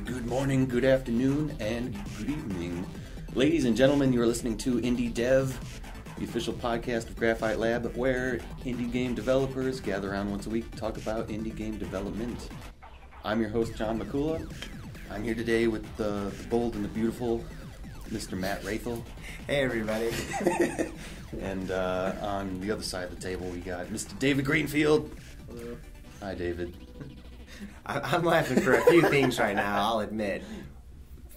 good morning, good afternoon, and good evening. Ladies and gentlemen, you are listening to Indie Dev, the official podcast of Graphite Lab, where indie game developers gather around once a week to talk about indie game development. I'm your host, John McCullough. I'm here today with the bold and the beautiful Mr. Matt Raithel. Hey, everybody. And on the other side of the table, we got Mr. David Greenfield. Hello. Hi, David. I'm laughing for a few things right now, I'll admit.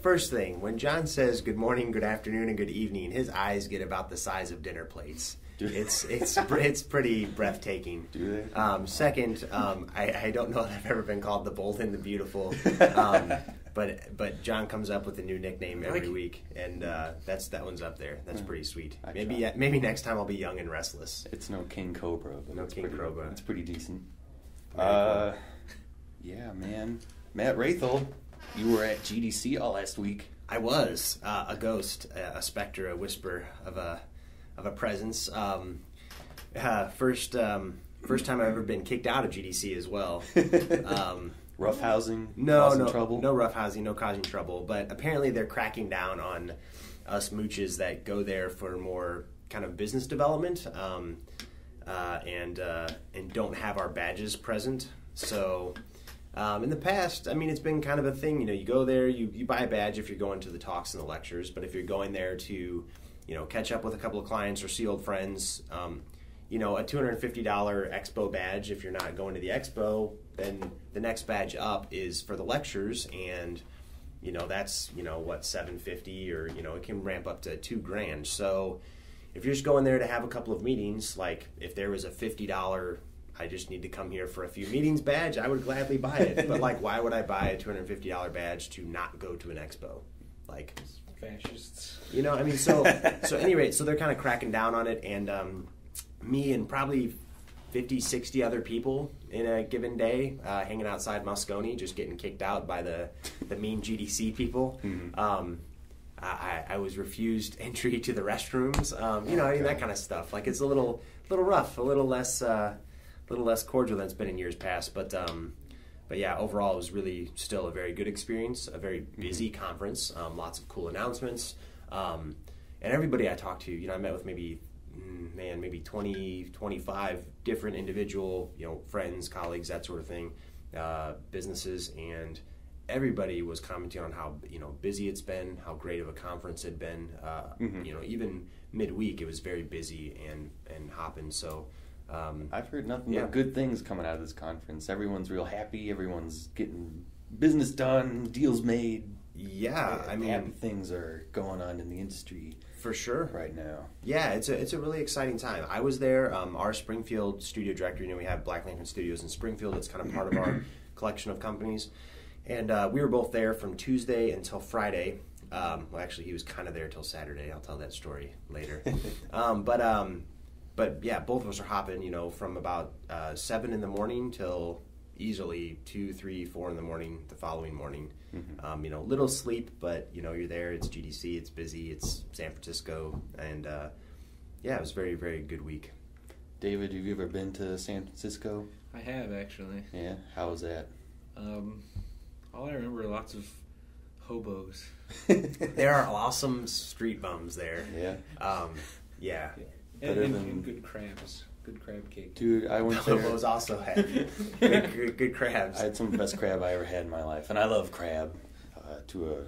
First thing, when John says good morning, good afternoon, and good evening, his eyes get about the size of dinner plates. It's pretty breathtaking. Do they? Second, I don't know if I've ever been called the bold and the beautiful, but John comes up with a new nickname every week, and that one's up there. That's pretty sweet. Maybe next time I'll be young and restless. It's no King Cobra, but no King Cobra. It's pretty decent. Cool. Yeah, man. Matt Raithel, you were at GDC all last week. I was a ghost, a specter, a whisper of a presence. First time I've ever been kicked out of GDC as well. Roughhousing? No trouble? No roughhousing, no causing trouble. But apparently they're cracking down on us mooches that go there for more kind of business development and don't have our badges present. So in the past, I mean, it's been kind of a thing. You know, you go there, you buy a badge if you're going to the talks and the lectures. But if you're going there to catch up with a couple of clients or see old friends, a $250 expo badge, if you're not going to the expo, then the next badge up is for the lectures, and that's what, $750, or it can ramp up to $2,000. So if you're just going there to have a couple of meetings, like if there was a $50 I just need to come here for a few meetings badge, I would gladly buy it. But why would I buy a $250 badge to not go to an expo? Fascists. So at any rate, so they're kind of cracking down on it, and me and probably 50, 60 other people in a given day hanging outside Moscone, just getting kicked out by the mean GDC people. Mm-hmm. I was refused entry to the restrooms, that kind of stuff. It's a little rough, a little less cordial than it's been in years past, but yeah, overall it was really still a very good experience, a very busy conference, lots of cool announcements, and everybody I talked to, I met with maybe 20, 25 different individual, friends, colleagues, that sort of thing, businesses, and everybody was commenting on how, busy it's been, how great of a conference it had been, even midweek it was very busy and hopping, so I've heard nothing but good things coming out of this conference. Everyone's real happy. Everyone's getting business done, deals made. Yeah, happy things are going on in the industry for sure right now. Yeah, it's a really exciting time. I was there. Our Springfield studio director. We have Black Lantern Studios in Springfield. It's kind of part of our collection of companies, and we were both there from Tuesday until Friday. Well, actually, he was kind of there till Saturday. I'll tell that story later. But yeah, both of us are hopping, from about 7 in the morning till easily 2, 3, 4 in the morning the following morning. Mm-hmm. Little sleep, but you're there. It's GDC. It's busy. It's San Francisco, and yeah, it was a very, very good week. David, have you ever been to San Francisco? I have, actually. Yeah, how was that? All I remember are lots of hobos. There are awesome street bums there. Yeah. Yeah. And good crabs. Good crab cake. Dude, I went there. Hobos also had good crabs. I had some of the best crab I ever had in my life. And I love crab to a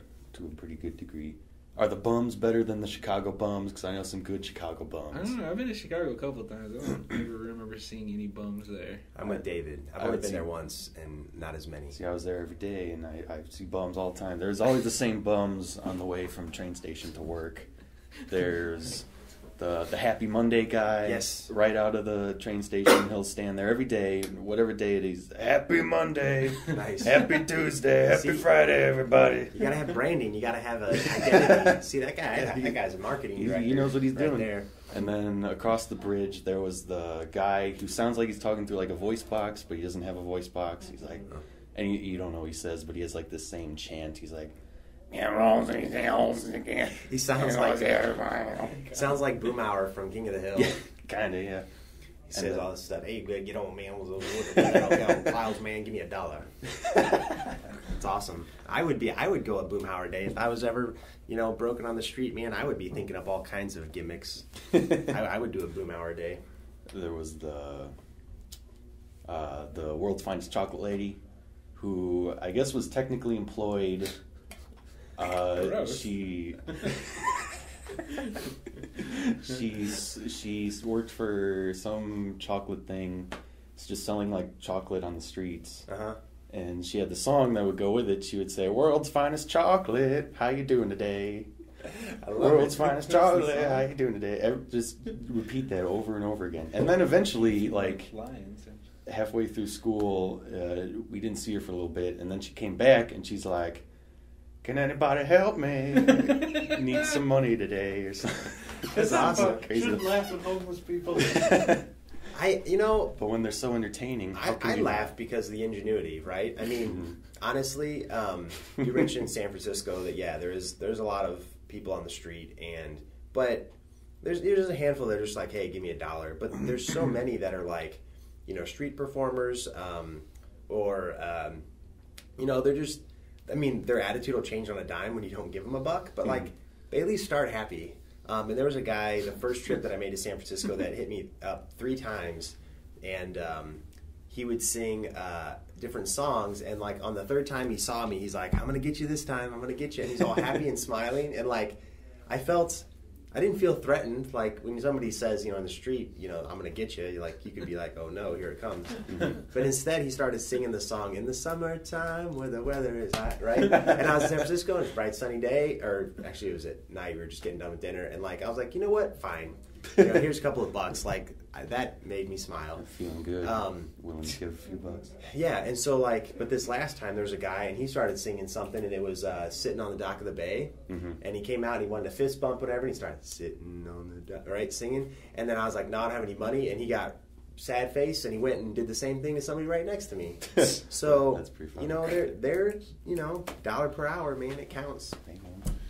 pretty good degree. Are the bums better than the Chicago bums? Because I know some good Chicago bums. I don't know. I've been to Chicago a couple of times. I don't ever remember seeing any bums there. I'm with David. I've only been there once, and not as many. See, I was there every day, and I see bums all the time. There's always the same bums on the way from train station to work. There's the Happy Monday guy. Yes. Right out of the train station. He'll stand there every day, whatever day it is. Happy Monday. Nice. Happy Tuesday. Happy Friday, everybody. You got to have branding. You got to have an identity. See, that guy's a marketing director. He knows what he's doing. There. And then across the bridge, there was the guy who sounds like he's talking through a voice box, but he doesn't have a voice box. He's like, and you don't know what he says, but he has this same chant. He's like, he sounds like Boomhauer from King of the Hill. Yeah, kind of, yeah. He says all this stuff. Hey, get on, man. Piles, man. Give me $1. It's awesome. I would go a Boomhauer day if I was ever, broken on the street, man. I would be thinking up all kinds of gimmicks. I would do a Boomhauer day. There was the world's finest chocolate lady, who I guess was technically employed. She worked for some chocolate thing. It's just selling like chocolate on the streets. And she had the song that would go with it. She would say, "World's finest chocolate, how you doing today? World's finest chocolate, how you doing today?" Just repeat that over and over again. And then eventually, like halfway through school, we didn't see her for a little bit, and then she came back, and she's like, "Can anybody help me? Need some money today," or something. That's awesome. Shouldn't laugh at homeless people. But when they're so entertaining, I laugh because of the ingenuity, right? I mean, honestly, you mentioned San Francisco that there's a lot of people on the street, but there's a handful that are just like, hey, give me $1. But there's so many that are like, street performers, or they're just, I mean, their attitude will change on a dime when you don't give them $1, but like they at least start happy. And there was a guy, the first trip that I made to San Francisco, that hit me up 3 times, and he would sing different songs, and like on the 3rd time he saw me, he's like, "I'm gonna get you this time, I'm gonna get you," and he's all happy and smiling, and like I didn't feel threatened. Like when somebody says, in the street, "I'm gonna get you," you could be like, "Oh no, here it comes." But instead he started singing the song, "In the summertime where the weather is hot," right? And I was in San Francisco, and it's a bright sunny day, or actually it was at night, we were just getting done with dinner, and like I was like, you know what, fine, here's a couple of bucks. Like that made me smile. I'm feeling good. Willing to give a few bucks. Yeah, and so but this last time there was a guy, and he started singing something, and it was sitting on the dock of the bay, and he came out and he wanted a fist bump, whatever, and he started sitting on the dock, right, singing, and then I was like, no, I don't have any money, and he got sad face, and he went and did the same thing to somebody right next to me. So that's pretty funny. they're $1 per hour, man, it counts.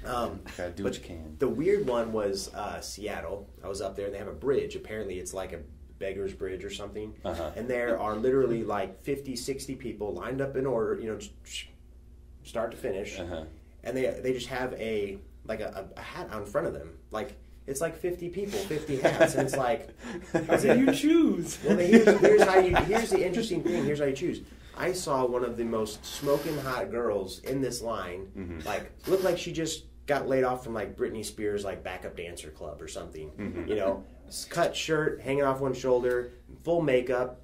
Gotta do what you can. The weird one was Seattle. I was up there, and they have a bridge. Apparently, it's like a beggar's bridge or something. And there are literally like 50, 60 people lined up in order, start to finish. And they just have a hat on front of them. Like, it's like 50 people, 50 hats, and it's like, how do you choose? Well, here's the interesting thing. Here's how you choose. I saw one of the most smoking hot girls in this line, like looked like she just got laid off from like Britney Spears like backup dancer club or something. Cut shirt, hanging off one shoulder, full makeup,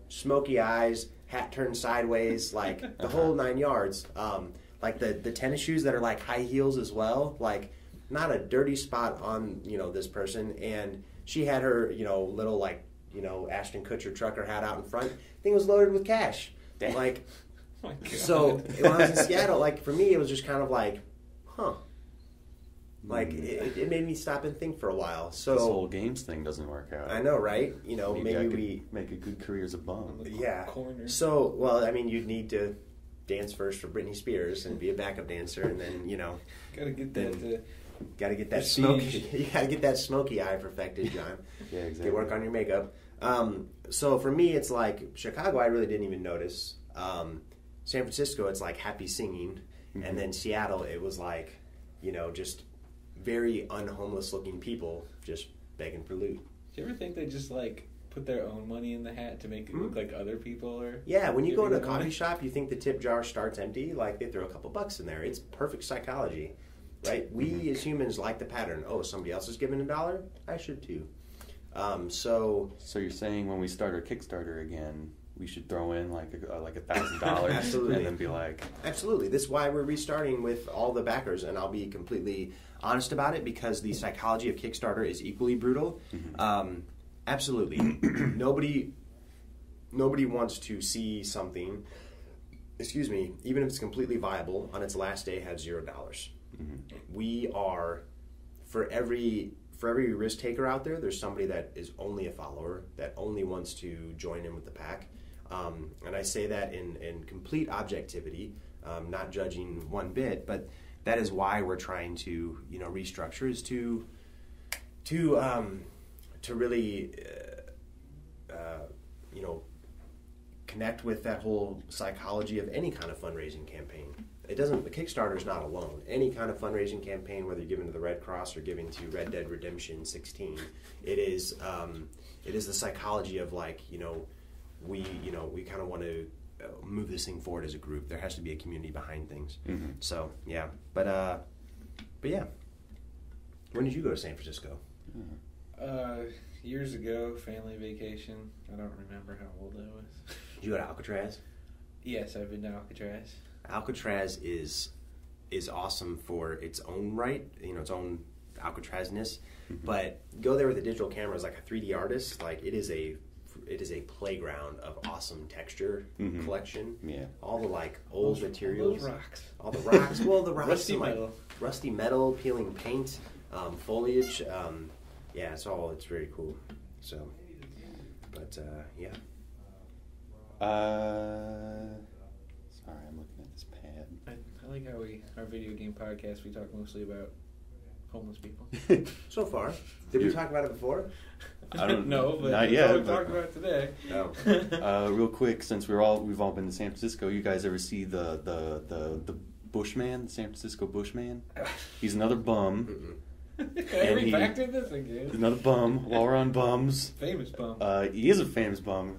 smoky eyes, hat turned sideways, like the whole 9 yards. Like the tennis shoes that are like high heels as well, like not a dirty spot on this person. And she had her little like Ashton Kutcher trucker hat out in front. Thing was loaded with cash. Like, so when I was in Seattle, like for me, it was just kind of like, huh. Like it made me stop and think for a while. So this whole games thing doesn't work out. I know, right? Maybe we make a good career as a bum. Yeah. So, well, I mean, you'd need to dance first for Britney Spears and be a backup dancer, and then gotta get that. Gotta get that smoky. You gotta get that smoky eye perfected, John. Yeah, exactly. Get work on your makeup. So for me, it's like Chicago. I really didn't even notice. San Francisco, it's like happy singing, and then Seattle, it was like, just very unhomeless looking people just begging for loot. Do you ever think they just like put their own money in the hat to make it look like other people are? Yeah, when you go into a coffee shop, you think the tip jar starts empty. Like they throw a couple bucks in there. It's perfect psychology, right? We as humans like the pattern. Oh, somebody else is giving $1. I should too. So you're saying when we start our Kickstarter again, we should throw in like $1,000, absolutely, and then be like, absolutely. This is why we're restarting with all the backers, and I'll be completely honest about it because the psychology of Kickstarter is equally brutal. Absolutely, nobody wants to see something. Excuse me, even if it's completely viable on its last day, have $0. We are for every risk taker out there, there's somebody that is only a follower, that only wants to join in with the pack. And I say that in complete objectivity, not judging one bit, but that is why we're trying to, restructure, is to really you know, connect with that whole psychology of any kind of fundraising campaign. The Kickstarter is not alone. Any kind of fundraising campaign, whether you're giving to the Red Cross or giving to Red Dead Redemption 16, it is the psychology of like, we kind of want to move this thing forward as a group. There has to be a community behind things. Mm-hmm. So yeah, but yeah. When did you go to San Francisco? Years ago, family vacation. I don't remember how old I was. Did you go to Alcatraz? Yes, I've been to Alcatraz. Alcatraz is awesome for its own right, its own Alcatraz-ness. Mm-hmm. But go there with a digital camera as like a 3D artist, like it is a playground of awesome texture collection. Yeah. All the like old materials. Those rocks. All the rocks. Well, the rocks Rusty and, like, metal. rusty metal, peeling paint, foliage. Yeah, it's very cool. So, but yeah. Sorry, I'm looking at this pad. I like how our video game podcast, we talk mostly about homeless people. So far. Did we talk about it before? I don't know, but not that's yet. what we're talking about today. No. Real quick, since we've all been to San Francisco, you guys ever see the Bushman, the San Francisco Bushman? He's another bum. Can we factor this again? Another bum. While we're on bums, Famous bum. he is a famous bum.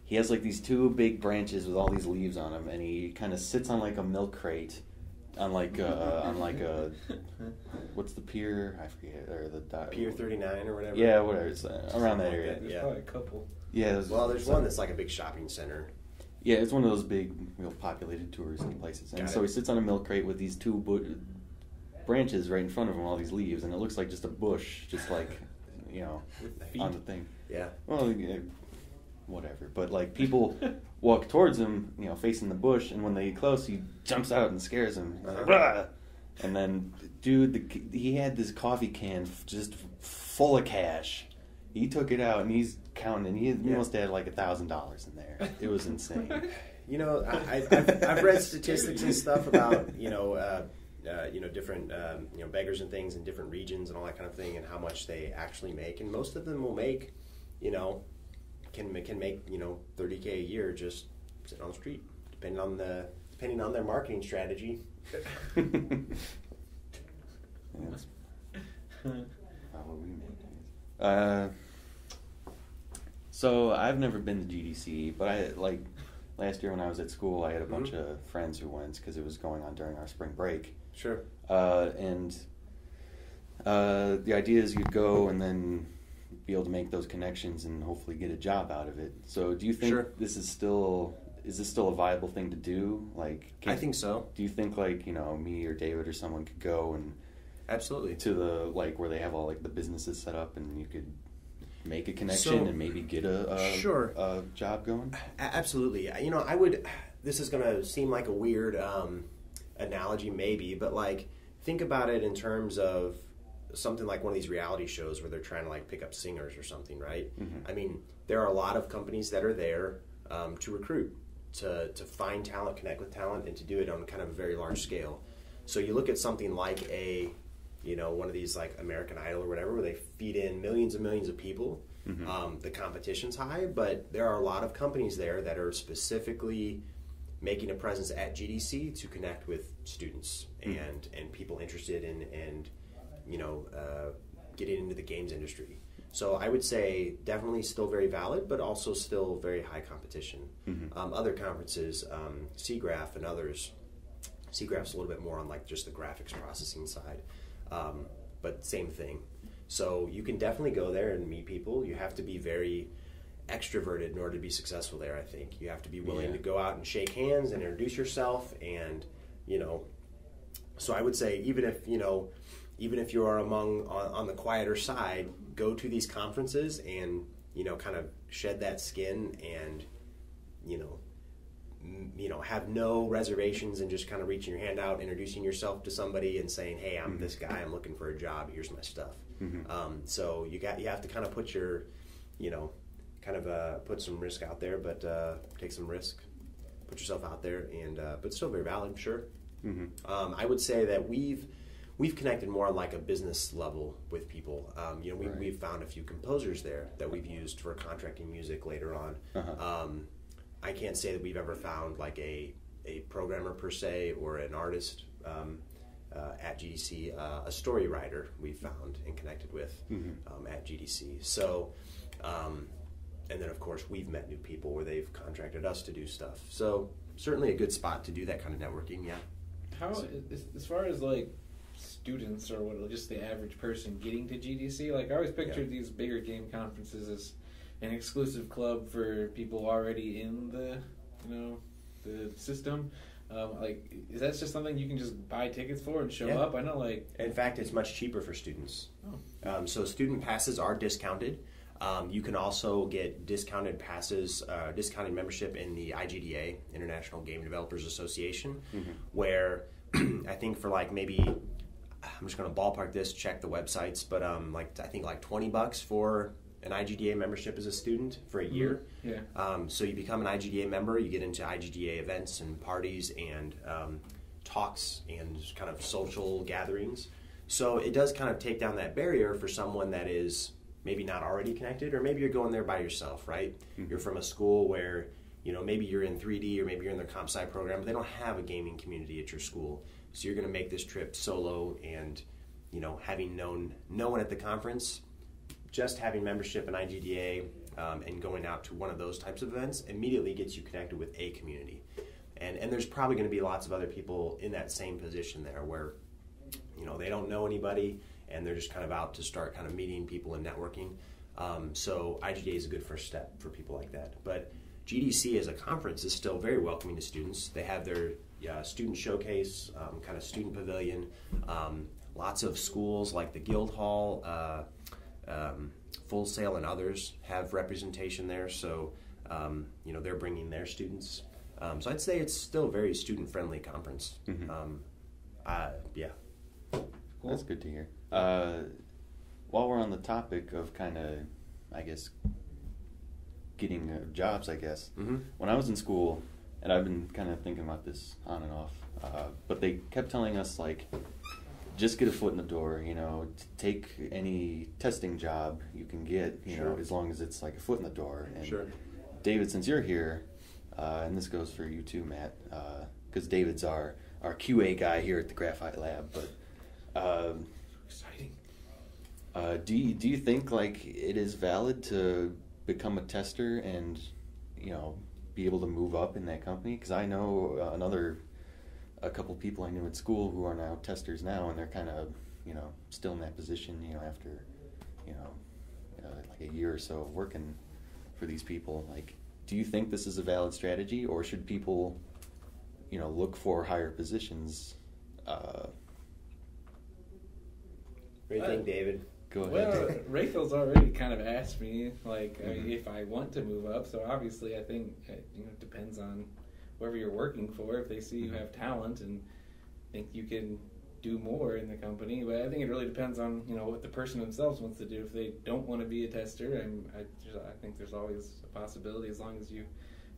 He has like these two big branches with all these leaves on them, and he kind of sits on like a milk crate, on like a what's the pier? I forget, or the Pier 39 or whatever. Yeah, whatever. It's around that area. There's Yeah. probably a couple. Yeah. There's one that's like a big shopping center. Yeah, it's one of those big, populated touristy places. And Got so it. he sits on a milk crate with these two branches right in front of him, all these leaves, and it looks like just a bush, just like, With feet. on the thing. Yeah. Well, whatever. But like people walk towards him, facing the bush, and when they get close, he jumps out and scares them. Uh-huh. Like, and then, dude, he had this coffee can just full of cash. He took it out and he's counting, and he must have had like $1,000 in there. It was insane. I've read statistics and stuff about different beggars and things in different regions and all that kind of thing, and how much they actually make, and most of them will make can make $30K a year just sitting on the street, depending on their marketing strategy. That's what we make. So I've never been to GDC, but last year when I was at school, I had a bunch of friends who went because it was going on during our spring break. Sure. And the idea is you'd go and then be able to make those connections and hopefully get a job out of it. So do you think this is still a viable thing to do? I think so. Do you think me or David or someone could go and absolutely to the where they have all the businesses set up, and you could make a connection and maybe get a job going? Absolutely. I would. This is going to seem like a weird analogy, maybe, but think about it in terms of something like one of these reality shows where they're trying to pick up singers or something, right? Mm-hmm. I mean, there are a lot of companies that are there to recruit, to find talent, connect with talent, and to do it on kind of a very large scale. So you look at something like one of these American Idol or whatever, where they feed in millions and millions of people. Mm-hmm. The competition's high, but there are a lot of companies there that are specifically making a presence at GDC to connect with students and people interested in getting into the games industry. So I would say definitely still very valid, but also still very high competition. Mm-hmm. Other conferences, SIGGRAPH and others, SIGGRAPH's a little bit more on just the graphics processing side, but same thing. So you can definitely go there and meet people. You have to be very extroverted in order to be successful there, I think. You have to be willing to go out and shake hands and introduce yourself, and so I would say even if you are on the quieter side, go to these conferences and kind of shed that skin and have no reservations and just kind of reaching your hand out, introducing yourself to somebody and saying, hey, I'm this guy, I'm looking for a job, here's my stuff. Mm-hmm. So you have to kind of put your put some risk out there, but take some risk, put yourself out there, and but still very valid, sure. Mm-hmm. I would say that we've we've connected more on like a business level with people. Right. We've found a few composers there that we've used for contracting music later on. I can't say that we've ever found like a programmer per se or an artist at GDC, a story writer we found and connected with at GDC. So, and then of course we've met new people where they've contracted us to do stuff. So certainly a good spot to do that kind of networking. Yeah. How, as far as like students or what, just the average person getting to GDC, like I always pictured these bigger game conferences as an exclusive club for people already in the, the system. Like, is that just something you can just buy tickets for and show up? I know, like... In fact, it's much cheaper for students. So student passes are discounted. You can also get discounted passes, discounted membership in the IGDA, International Game Developers Association, where I think for like maybe, I'm just going to ballpark this, check the websites, but I think like $20 for an IGDA membership as a student for a year. So you become an IGDA member, you get into IGDA events and parties and talks and kind of social gatherings. So it does kind of take down that barrier for someone that is maybe not already connected, or maybe you're going there by yourself, right? You're from a school where, maybe you're in 3D or maybe you're in their comp sci program, but they don't have a gaming community at your school. So you're going to make this trip solo and, having known no one at the conference, just having membership in IGDA and going out to one of those types of events immediately gets you connected with a community. And there's probably going to be lots of other people in that same position there where, they don't know anybody and they're just kind of out to start kind of meeting people and networking. So IGDA is a good first step for people like that. But GDC as a conference is still very welcoming to students. They have their student showcase, kind of student pavilion. Lots of schools like the Guildhall, Full Sail and others have representation there, so they're bringing their students. So I'd say it's still a very student-friendly conference. Cool. That's good to hear. While we're on the topic of kind of, I guess, getting jobs, when I was in school, and I've been kind of thinking about this on and off, but they kept telling us, like, just get a foot in the door, take any testing job you can get, as long as it's like a foot in the door. And David, since you're here, and this goes for you too, Matt, because David's our QA guy here at the Graphite Lab, but exciting. Do you think like it is valid to become a tester and, be able to move up in that company? Because I know a couple people I knew at school who are now testers now, and they're kind of, still in that position, after, like a year or so of working for these people. Like, do you think this is a valid strategy, or should people, look for higher positions? What do you think, David? Go ahead. Well, Raithel's already kind of asked me, like, if I want to move up. So obviously, I think it depends on whoever you're working for. If they see you have talent and think you can do more in the company, but I think it really depends on what the person themselves wants to do. If they don't want to be a tester, I think there's always a possibility, as long as you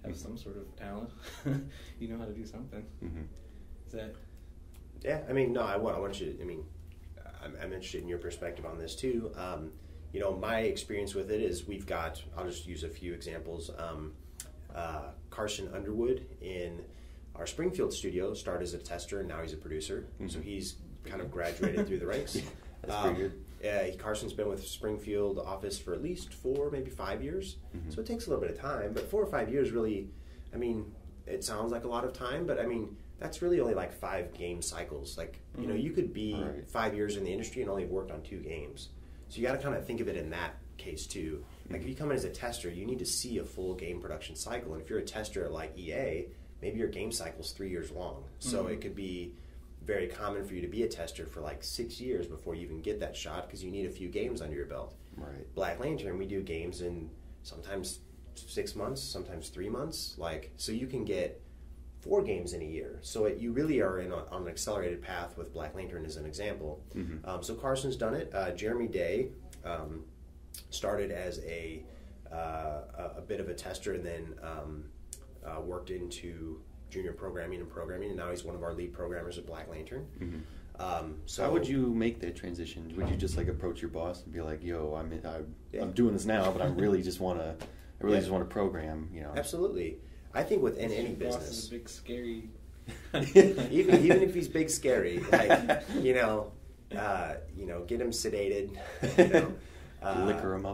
have some sort of talent, you know how to do something. Is that? Yeah, I want you. I'm interested in your perspective on this too. My experience with it is we've got. I'll just use a few examples. Carson Underwood in our Springfield studio started as a tester and now he's a producer. So he's kind of graduated through the ranks. That's pretty good. Carson's been with Springfield office for at least 4, maybe 5 years. So it takes a little bit of time, but 4 or 5 years really, it sounds like a lot of time, but that's really only like 5 game cycles. Like, you could be 5 years in the industry and only have worked on 2 games. So you got to kind of think of it in that case too. Like if you come in as a tester, you need to see a full game production cycle. And if you're a tester at like EA, maybe your game cycle's 3 years long. So it could be very common for you to be a tester for like 6 years before you even get that shot, because you need a few games under your belt. Black Lantern, we do games in sometimes 6 months, sometimes 3 months. So you can get 4 games in a year. So you really are on an accelerated path with Black Lantern as an example. So Carson's done it. Jeremy Day started as a bit of a tester and then worked into junior programming and programming, and now he's one of our lead programmers at Black Lantern. So how would you make that transition? Would you just like approach your boss and be like, "Yo, I'm doing this now, but I really just want to program." You know, absolutely. I think within any Boss business, is a big scary. even if he's big scary, like get him sedated, liquor him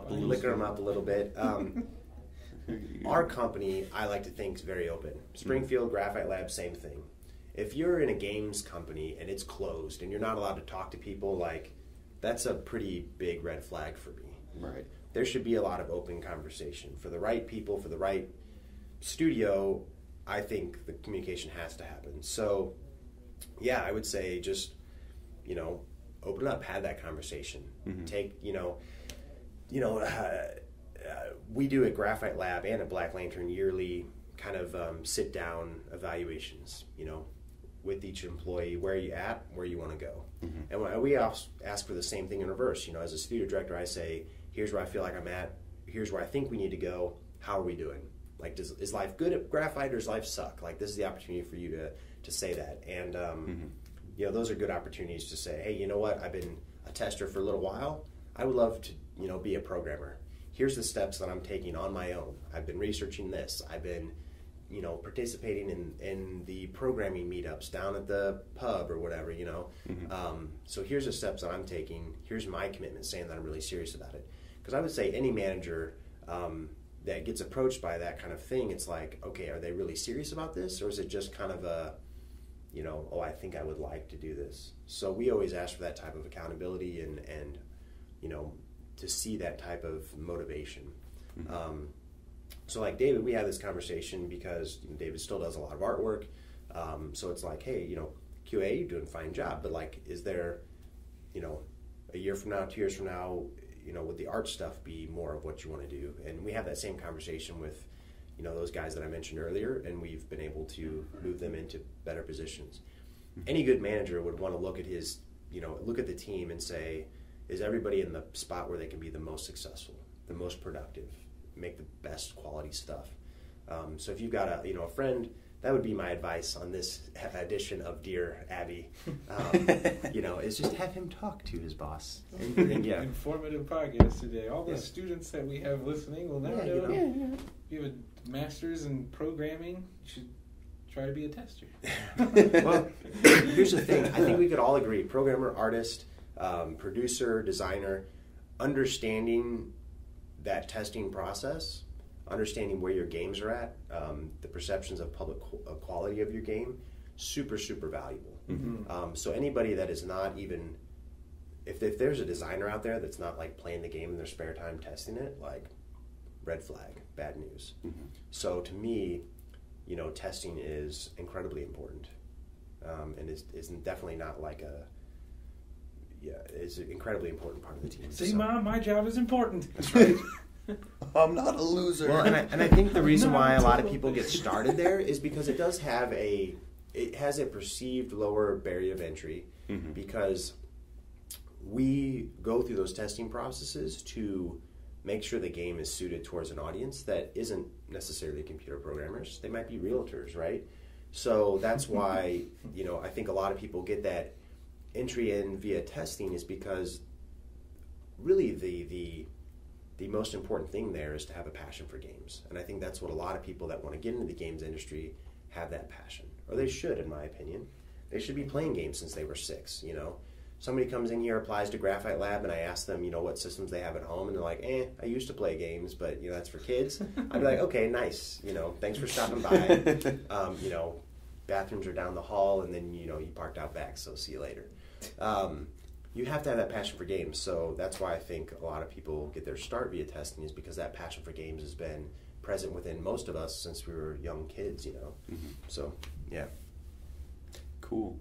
up a little bit. Our company, I like to think, is very open. Springfield Graphite Lab, same thing. If you're in a games company and it's closed and you're not allowed to talk to people, like, that's a pretty big red flag for me. Right. There should be a lot of open conversation. For the right people, for the right studio, I think the communication has to happen. So, yeah, I would say just, open up, have that conversation. Take, we do at Graphite Lab and at Black Lantern yearly kind of sit-down evaluations, with each employee. Where are you at? Where you want to go? And we ask for the same thing in reverse. As a studio director, I say, here's where I feel like I'm at. Here's where I think we need to go. How are we doing? Like, is life good at Graphite or does life suck? Like, this is the opportunity for you to say that. And, those are good opportunities to say, hey, you know what? I've been a tester for a little while. I would love to, be a programmer. Here's the steps that I'm taking on my own. I've been researching this. I've been, participating in the programming meetups down at the pub or whatever, So here's the steps that I'm taking. Here's my commitment saying that I'm really serious about it. Because I would say any manager that gets approached by that kind of thing, it's like, okay, are they really serious about this? Or is it just kind of a, I think I would like to do this. So we always ask for that type of accountability and to see that type of motivation. So like David, we had this conversation because David still does a lot of artwork. So it's like, hey, QA, you're doing a fine job, but like, is there, a year from now, 2 years from now, would the art stuff be more of what you want to do? And we have that same conversation with, those guys that I mentioned earlier, and we've been able to move them into better positions. Any good manager would want to look at look at the team and say, is everybody in the spot where they can be the most successful, the most productive, make the best quality stuff? So if you've got a friend, that would be my advice on this edition of Dear Abby. Is just have him talk to his boss. And yeah. Informative podcast today. All the students that we have listening will never know. If you have a master's in programming, you should try to be a tester. Well, here's the thing. I think we could all agree, programmer, artist, producer, designer, understanding that testing process, understanding where your games are at, the perceptions of public quality of your game, super, super valuable. So anybody that is not even, if there's a designer out there that's not like playing the game in their spare time testing it, like red flag, bad news. So to me, testing is incredibly important, and is definitely not like it's an incredibly important part of the team. See, Mom, my job is important. That's right. I'm not a loser. Well, and I think the reason why a lot of people get started there is because it does have it has a perceived lower barrier of entry, because we go through those testing processes to make sure the game is suited towards an audience that isn't necessarily computer programmers. They might be realtors, right? So that's why, I think a lot of people get that entry in via testing, is because really the most important thing there is to have a passion for games. And I think that's what a lot of people that want to get into the games industry have, that passion. Or they should, in my opinion. They should be playing games since they were 6, Somebody comes in here, applies to Graphite Lab, and I ask them, what systems they have at home, and they're like, I used to play games, but, that's for kids. I'd be like, okay, nice, thanks for stopping by. Bathrooms are down the hall, and then, you parked out back, so see you later. You have to have that passion for games, so that's why I think a lot of people get their start via testing, is because that passion for games has been present within most of us since we were young kids, So, yeah. Cool.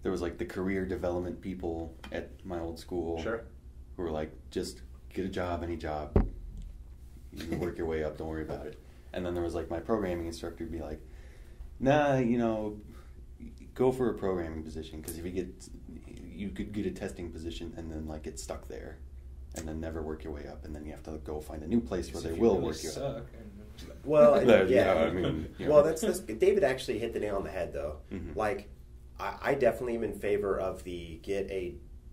There was like the career development people at my old school. Sure. Who were like, just get a job, any job. You can work your way up, don't worry about it. And then there was like my programming instructor would be like, nah, go for a programming position, because if you could get a testing position and then like get stuck there and then never work your way up, and then you have to go find a new place where they will work you up. Well, yeah. I mean, Well, that's David actually hit the nail on the head, though. Mm-hmm. Like, I definitely am in favor of the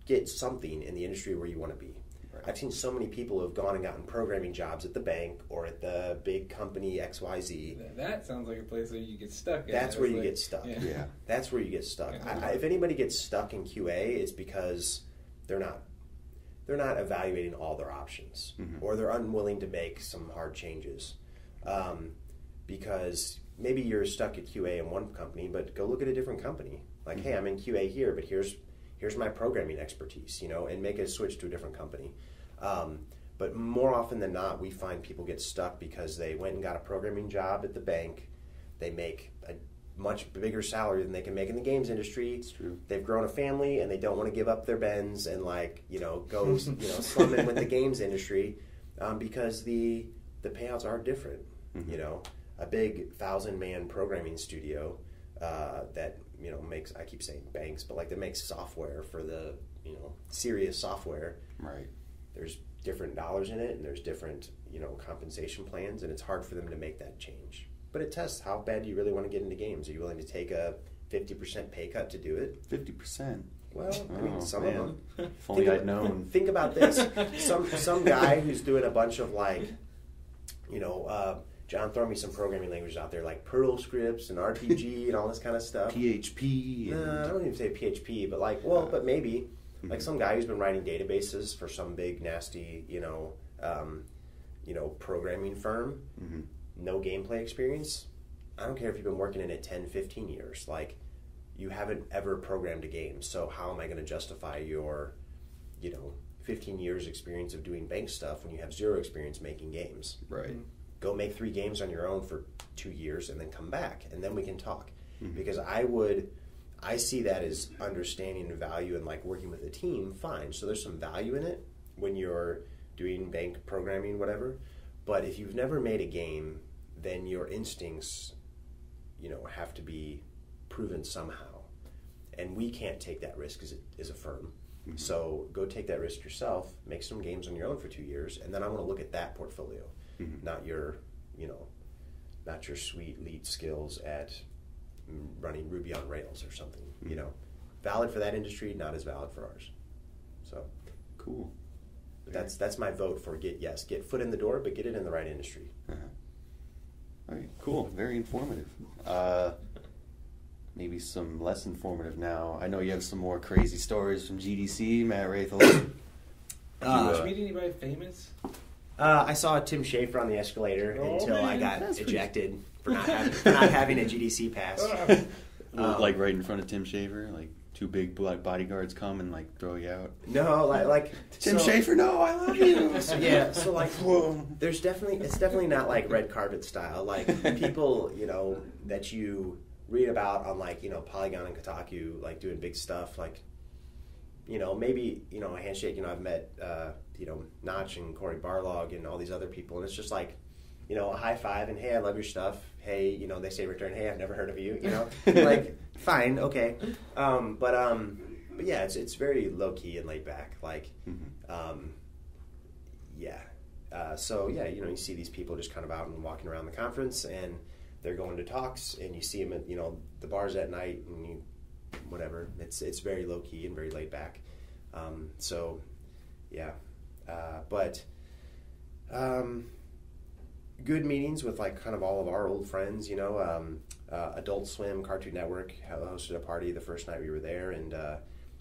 get something in the industry where you want to be. Right. I've seen so many people who have gone and gotten programming jobs at the bank or at the big company XYZ. That sounds like a place where you get stuck. That's where you get stuck. Yeah. That's where you get stuck. Yeah. If anybody gets stuck in QA, it's because they're not evaluating all their options, or they're unwilling to make some hard changes. Because maybe you're stuck at QA in one company, but go look at a different company. Like, hey, I'm in QA here, but here's my programming expertise, and make a switch to a different company. But more often than not, we find people get stuck because they went and got a programming job at the bank. They make a much bigger salary than they can make in the games industry. It's true. They've grown a family and they don't want to give up their Benz and go slumming with the games industry because the payouts are different. A big 1,000-man programming studio that makes, I keep saying banks, but that makes software for the serious software. Right. There's different dollars in it and there's different compensation plans, and it's hard for them to make that change. But it tests how bad do you really want to get into games. Are you willing to take a 50% pay cut to do it? 50%. Well, I mean, some of them. If only I'd known. Think about this: some guy who's doing a bunch of John, throw me some programming languages out there like Perl scripts and RPG and all this kind of stuff. PHP. I don't even say PHP, but but maybe some guy who's been writing databases for some big nasty programming firm. Mm-hmm. No gameplay experience. I don't care if you've been working in it 10, 15 years. You haven't ever programmed a game, so how am I going to justify your 15 years experience of doing bank stuff when you have zero experience making games? Right. Go make 3 games on your own for 2 years and then come back, and then we can talk. Mm-hmm. Because I see that as understanding the value and working with a team, fine. So there's some value in it when you're doing bank programming, whatever. But if you've never made a game, then your instincts, have to be proven somehow. And we can't take that risk as a firm. Mm-hmm. So go take that risk yourself, make some games on your own for 2 years, and then I want to look at that portfolio, not your sweet lead skills at running Ruby on Rails or something. Valid for that industry, not as valid for ours. So cool. That's my vote for get foot in the door, but get it in the right industry. Uh-huh. All right, cool. Very informative. Maybe some less informative now. I know you have some more crazy stories from GDC, Matt Raithel. Did you meet anybody famous? I saw Tim Schafer on the escalator until I got ejected for not having a GDC pass. Right in front of Tim Schafer, 2 big bodyguards come and throw you out. No, Tim Schafer, no, I love you. There's it's definitely not red carpet style. People, that you read about on Polygon and Kotaku, doing big stuff. Maybe a handshake. I've met Notch and Corey Barlog and all these other people, and it's just a high five and hey, I love your stuff. Hey, they say return, hey, I've never heard of you. Fine, okay. But yeah, it's very low key and laid back. So yeah, you see these people just kind of out and walking around the conference, and they're going to talks, and you see them at the bars at night, and whatever. It's very low key and very laid back. So yeah, but. Good meetings with kind of all of our old friends, Adult Swim, Cartoon Network hosted a party the first night we were there, and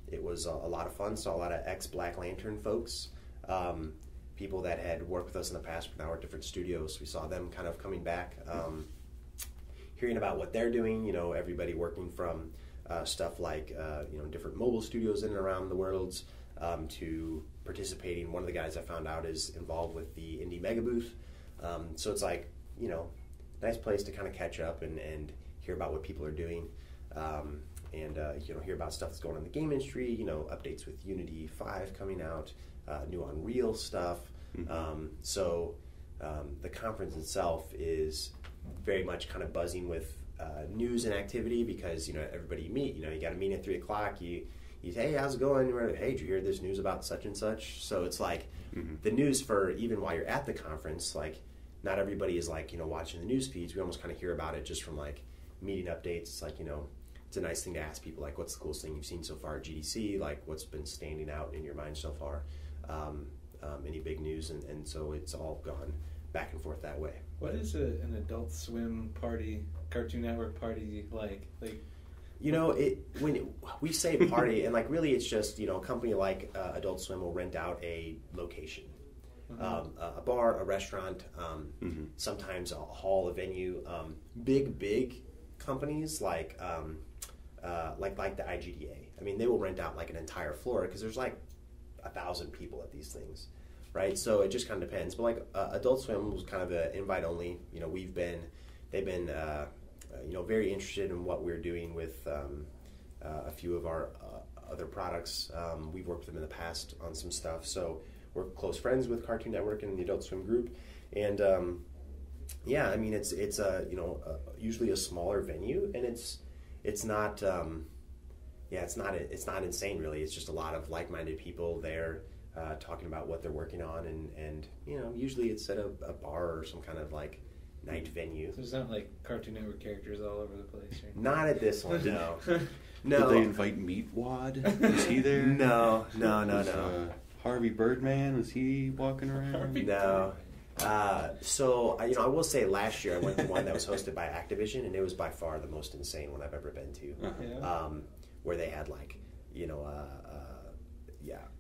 it was a lot of fun. Saw a lot of ex-Black Lantern folks, people that had worked with us in the past but now are at different studios. We saw them kind of coming back, hearing about what they're doing, everybody working from stuff different mobile studios in and around the world to participating. One of the guys I found out is involved with the Indie Mega Booth. So it's nice place to kind of catch up and hear about what people are doing, and hear about stuff that's going on in the game industry. Updates with Unity 5 coming out, new Unreal stuff. So the conference itself is very much kind of buzzing with news and activity because everybody you meet. You got a meeting at 3:00. You say, hey, how's it going? Hey, did you hear this news about such and such? So it's the news for even while you're at the conference, not everybody is like, watching the news feeds. We almost kind of hear about it just from like meeting updates. It's like, it's a nice thing to ask people, like, what's the coolest thing you've seen so far at GDC? Like, what's been standing out in your mind so far? Any big news? And so it's all gone back and forth that way. What is an Adult Swim party, Cartoon Network party like? When we say party, and like really it's just, a company like Adult Swim will rent out a location. A bar, a restaurant, sometimes a hall, a venue. Big companies like the IGDA. I mean, they will rent out like an entire floor because there's like 1,000 people at these things, right? So it just kind of depends. But like Adult Swim was kind of an invite only. They've been very interested in what we're doing with a few of our other products. We've worked with them in the past on some stuff, so we're close friends with Cartoon Network and the Adult Swim group. And I mean, it's usually a smaller venue, and it's not insane really. It's just a lot of like-minded people there talking about what they're working on, and usually it's at a bar or some kind of like night venue. So it's not like Cartoon Network characters all over the place, right? Not at this one, no. No. Did they invite Meatwad? Was he there? No. Harvey Birdman, was he walking around? No. So I will say last year I went to one that was hosted by Activision, and it was by far the most insane one I've ever been to. Where they had like,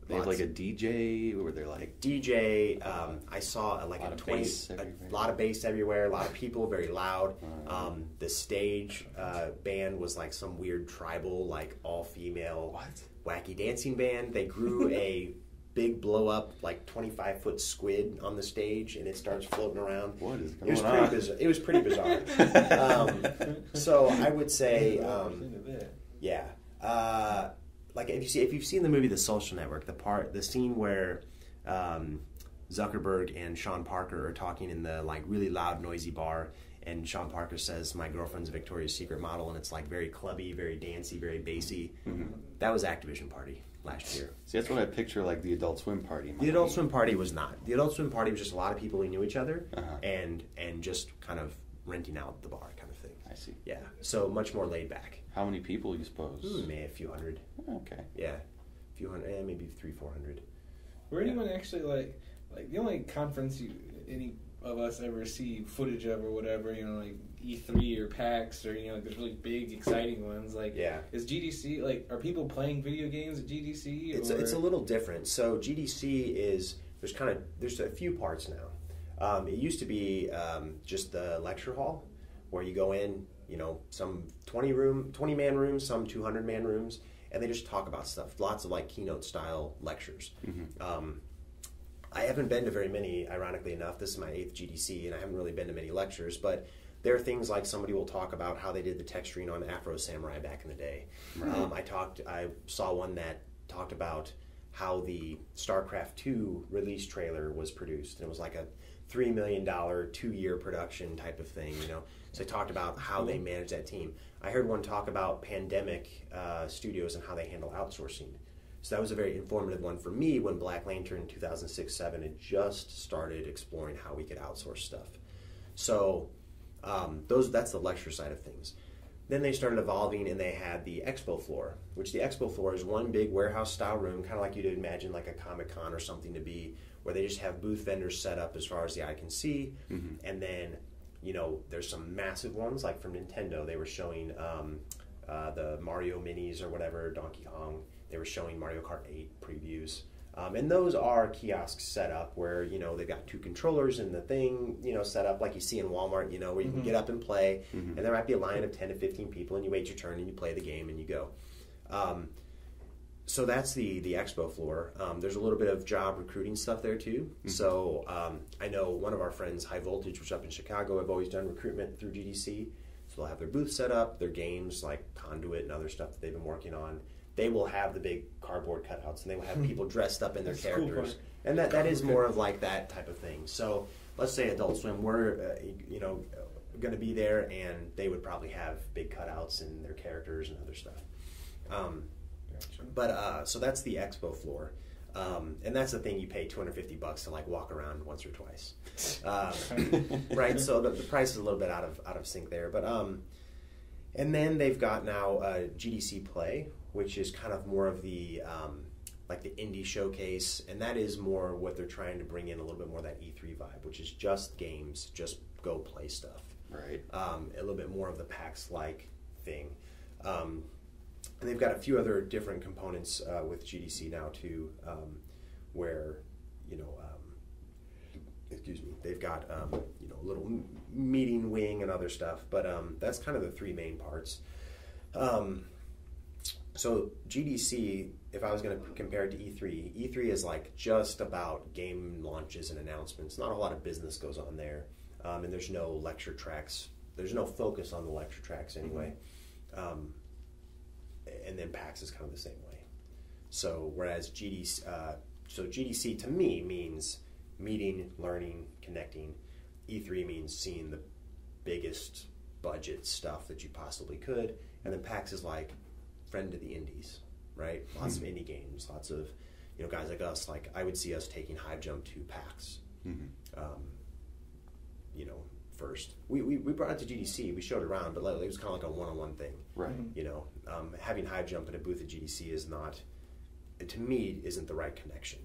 they have like a DJ, or they're like DJ. I saw like a lot of bass everywhere, a lot of people, very loud. The stage band was like some weird tribal, like all female, wacky dancing band. They grew a big blow up like 25-foot squid on the stage, and it starts floating around. What is going on? It was pretty bizarre. So I would say, like if you've seen the movie The Social Network, the scene where Zuckerberg and Sean Parker are talking in the like really loud, noisy bar, and Sean Parker says, "My girlfriend's a Victoria's Secret model," and it's like very clubby, very dancey, very bassy. That was Activision Party last year. See, that's what I picture like the Adult Swim party. The Adult Swim party was not. The Adult Swim party was just a lot of people who knew each other and just kind of renting out the bar kind of thing. I see. Yeah, so much more laid back. How many people, you suppose? Maybe a few hundred. Okay. Yeah, a few hundred, maybe 300-400. Where anyone actually like the only conference any of us ever see footage of or whatever, like E3 or PAX or like those really big exciting ones, like is GDC, like are people playing video games at GDC? It's a little different. So GDC is there's a few parts now. It used to be just the lecture hall where you go in, some 20-man rooms, some 200-man rooms, and they just talk about stuff. Lots of like keynote style lectures. I haven't been to very many, ironically enough. This is my 8th GDC, and I haven't really been to many lectures, but there are things like somebody will talk about how they did the texturing on Afro Samurai back in the day. I saw one that talked about how the StarCraft 2 release trailer was produced. And it was like a $3 million 2-year production type of thing, So they talked about how they managed that team. I heard one talk about Pandemic Studios and how they handle outsourcing. So that was a very informative one for me when Black Lantern 2006-07 had just started exploring how we could outsource stuff. So that's the lecture side of things. Then they started evolving, and they had the expo floor, which the expo floor is one big warehouse-style room, kind of like you'd imagine like a Comic-Con or something to be, where they just have booth vendors set up as far as the eye can see. And then, there's some massive ones, like from Nintendo. They were showing the Mario Minis or whatever, Donkey Kong. They were showing Mario Kart 8 previews. And those are kiosks set up where, they've got 2 controllers and the thing, set up like you see in Walmart, where you can get up and play. And there might be a line of 10 to 15 people, and you wait your turn and you play the game and you go. So that's the expo floor. There's a little bit of job recruiting stuff there too. So I know one of our friends, High Voltage, which is up in Chicago, have always done recruitment through GDC. So they'll have their booth set up, their games like Conduit and other stuff that they've been working on. They will have the big cardboard cutouts, and they will have people dressed up in their characters. Cool, and that is more of like that type of thing. So let's say Adult Swim, we're going to be there, and they would probably have big cutouts and their characters and other stuff. So that's the expo floor. And that's the thing, you pay $250 to like walk around once or twice. Right? So the price is a little bit out of sync there. But and then they've got now GDC Play, which is kind of more of the like the indie showcase, and that is more what they're trying to bring in, a little bit more of that E3 vibe, which is just games, just go play stuff. Right. A little bit more of the PAX-like thing. And they've got a few other different components with GDC now too, where, you know, excuse me, they've got, you know, a little meeting wing and other stuff, but that's kind of the three main parts. So GDC, if I was going to compare it to E3, E3 is like just about game launches and announcements. Not a lot of business goes on there, and there's no lecture tracks. There's no focus on the lecture tracks anyway. And then PAX is kind of the same way. So whereas GDC to me means meeting, learning, connecting. E3 means seeing the biggest budget stuff that you possibly could, and then PAX is like friend to the indies, right? Lots of indie games, lots of, you know, guys like us. Like I would see us taking Hive Jump to PAX. You know, first we brought it to GDC. We showed it around, but it was kind of like a one-on-one thing, right? You know, having Hive Jump at a booth at GDC is not, to me, isn't the right connection.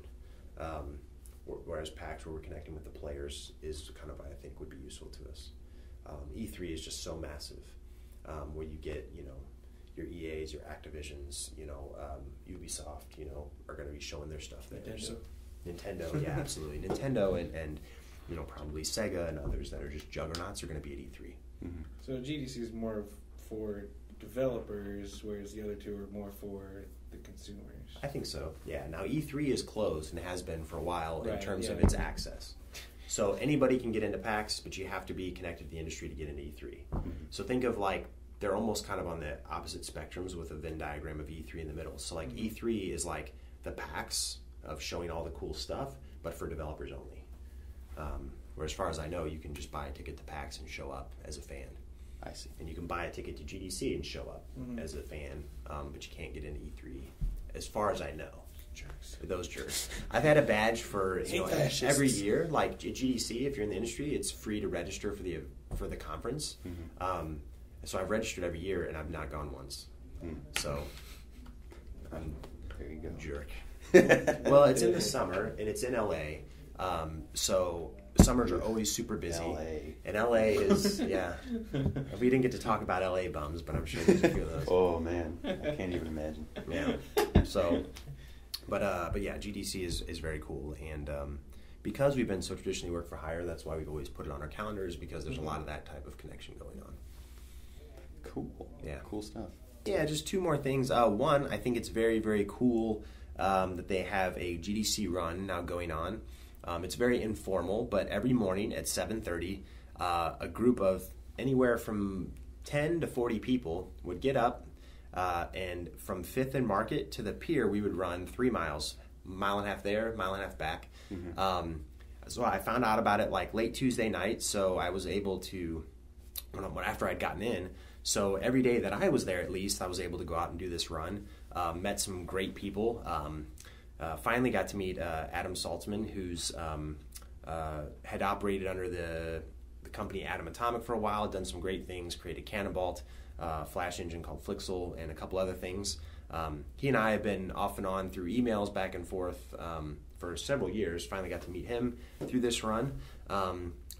Whereas PAX, where we're connecting with the players, is kind of, I think, would be useful to us. E3 is just so massive, where you get, you know, your EAs, your Activisions, you know, Ubisoft, you know, are going to be showing their stuff there. Nintendo. So, Nintendo, yeah, absolutely. Nintendo and you know, probably Sega and others that are just juggernauts are going to be at E3. So GDC is more for developers, whereas the other two are more for the consumers. I think so, yeah. Now E3 is closed and has been for a while in terms of its access. So anybody can get into PAX, but you have to be connected to the industry to get into E3. So think of like, they're almost kind of on the opposite spectrums with a Venn diagram of E3 in the middle. So like E3 is like the PAX of showing all the cool stuff, but for developers only. Where as far as I know, you can just buy a ticket to PAX and show up as a fan. I see. And you can buy a ticket to GDC and show up as a fan, but you can't get into E3, as far as I know. Jerks. Those jerks. I've had a badge for, you know, every year. Like at GDC, if you're in the industry, it's free to register for the conference. So I've registered every year, and I've not gone once. So I'm there you go, jerk. Well, it's in the summer, and it's in LA. So summers are always super busy. LA. And LA is, yeah. We didn't get to talk about LA bums, but I'm sure there's a few of those. Oh man, I can't even imagine. Yeah. So, but yeah, GDC is very cool, and because we've been so traditionally work for hire, that's why we've always put it on our calendars, because there's a lot of that type of connection going on. Cool. Yeah. Cool stuff. Yeah, just two more things. One, I think it's very, very cool that they have a GDC run now going on. It's very informal, but every morning at 7:30, a group of anywhere from 10 to 40 people would get up, and from 5th and Market to the pier, we would run 3 miles, mile and a half there, mile and a half back. So I found out about it like late Tuesday night, so I was able to, after I'd gotten in, so every day that I was there, at least, I was able to go out and do this run. Met some great people. Finally got to meet Adam Saltzman, who's had operated under the company Atom Atomic for a while, done some great things, created Cannonbolt, Flash engine called Flixel, and a couple other things. He and I have been off and on through emails back and forth for several years. Finally got to meet him through this run.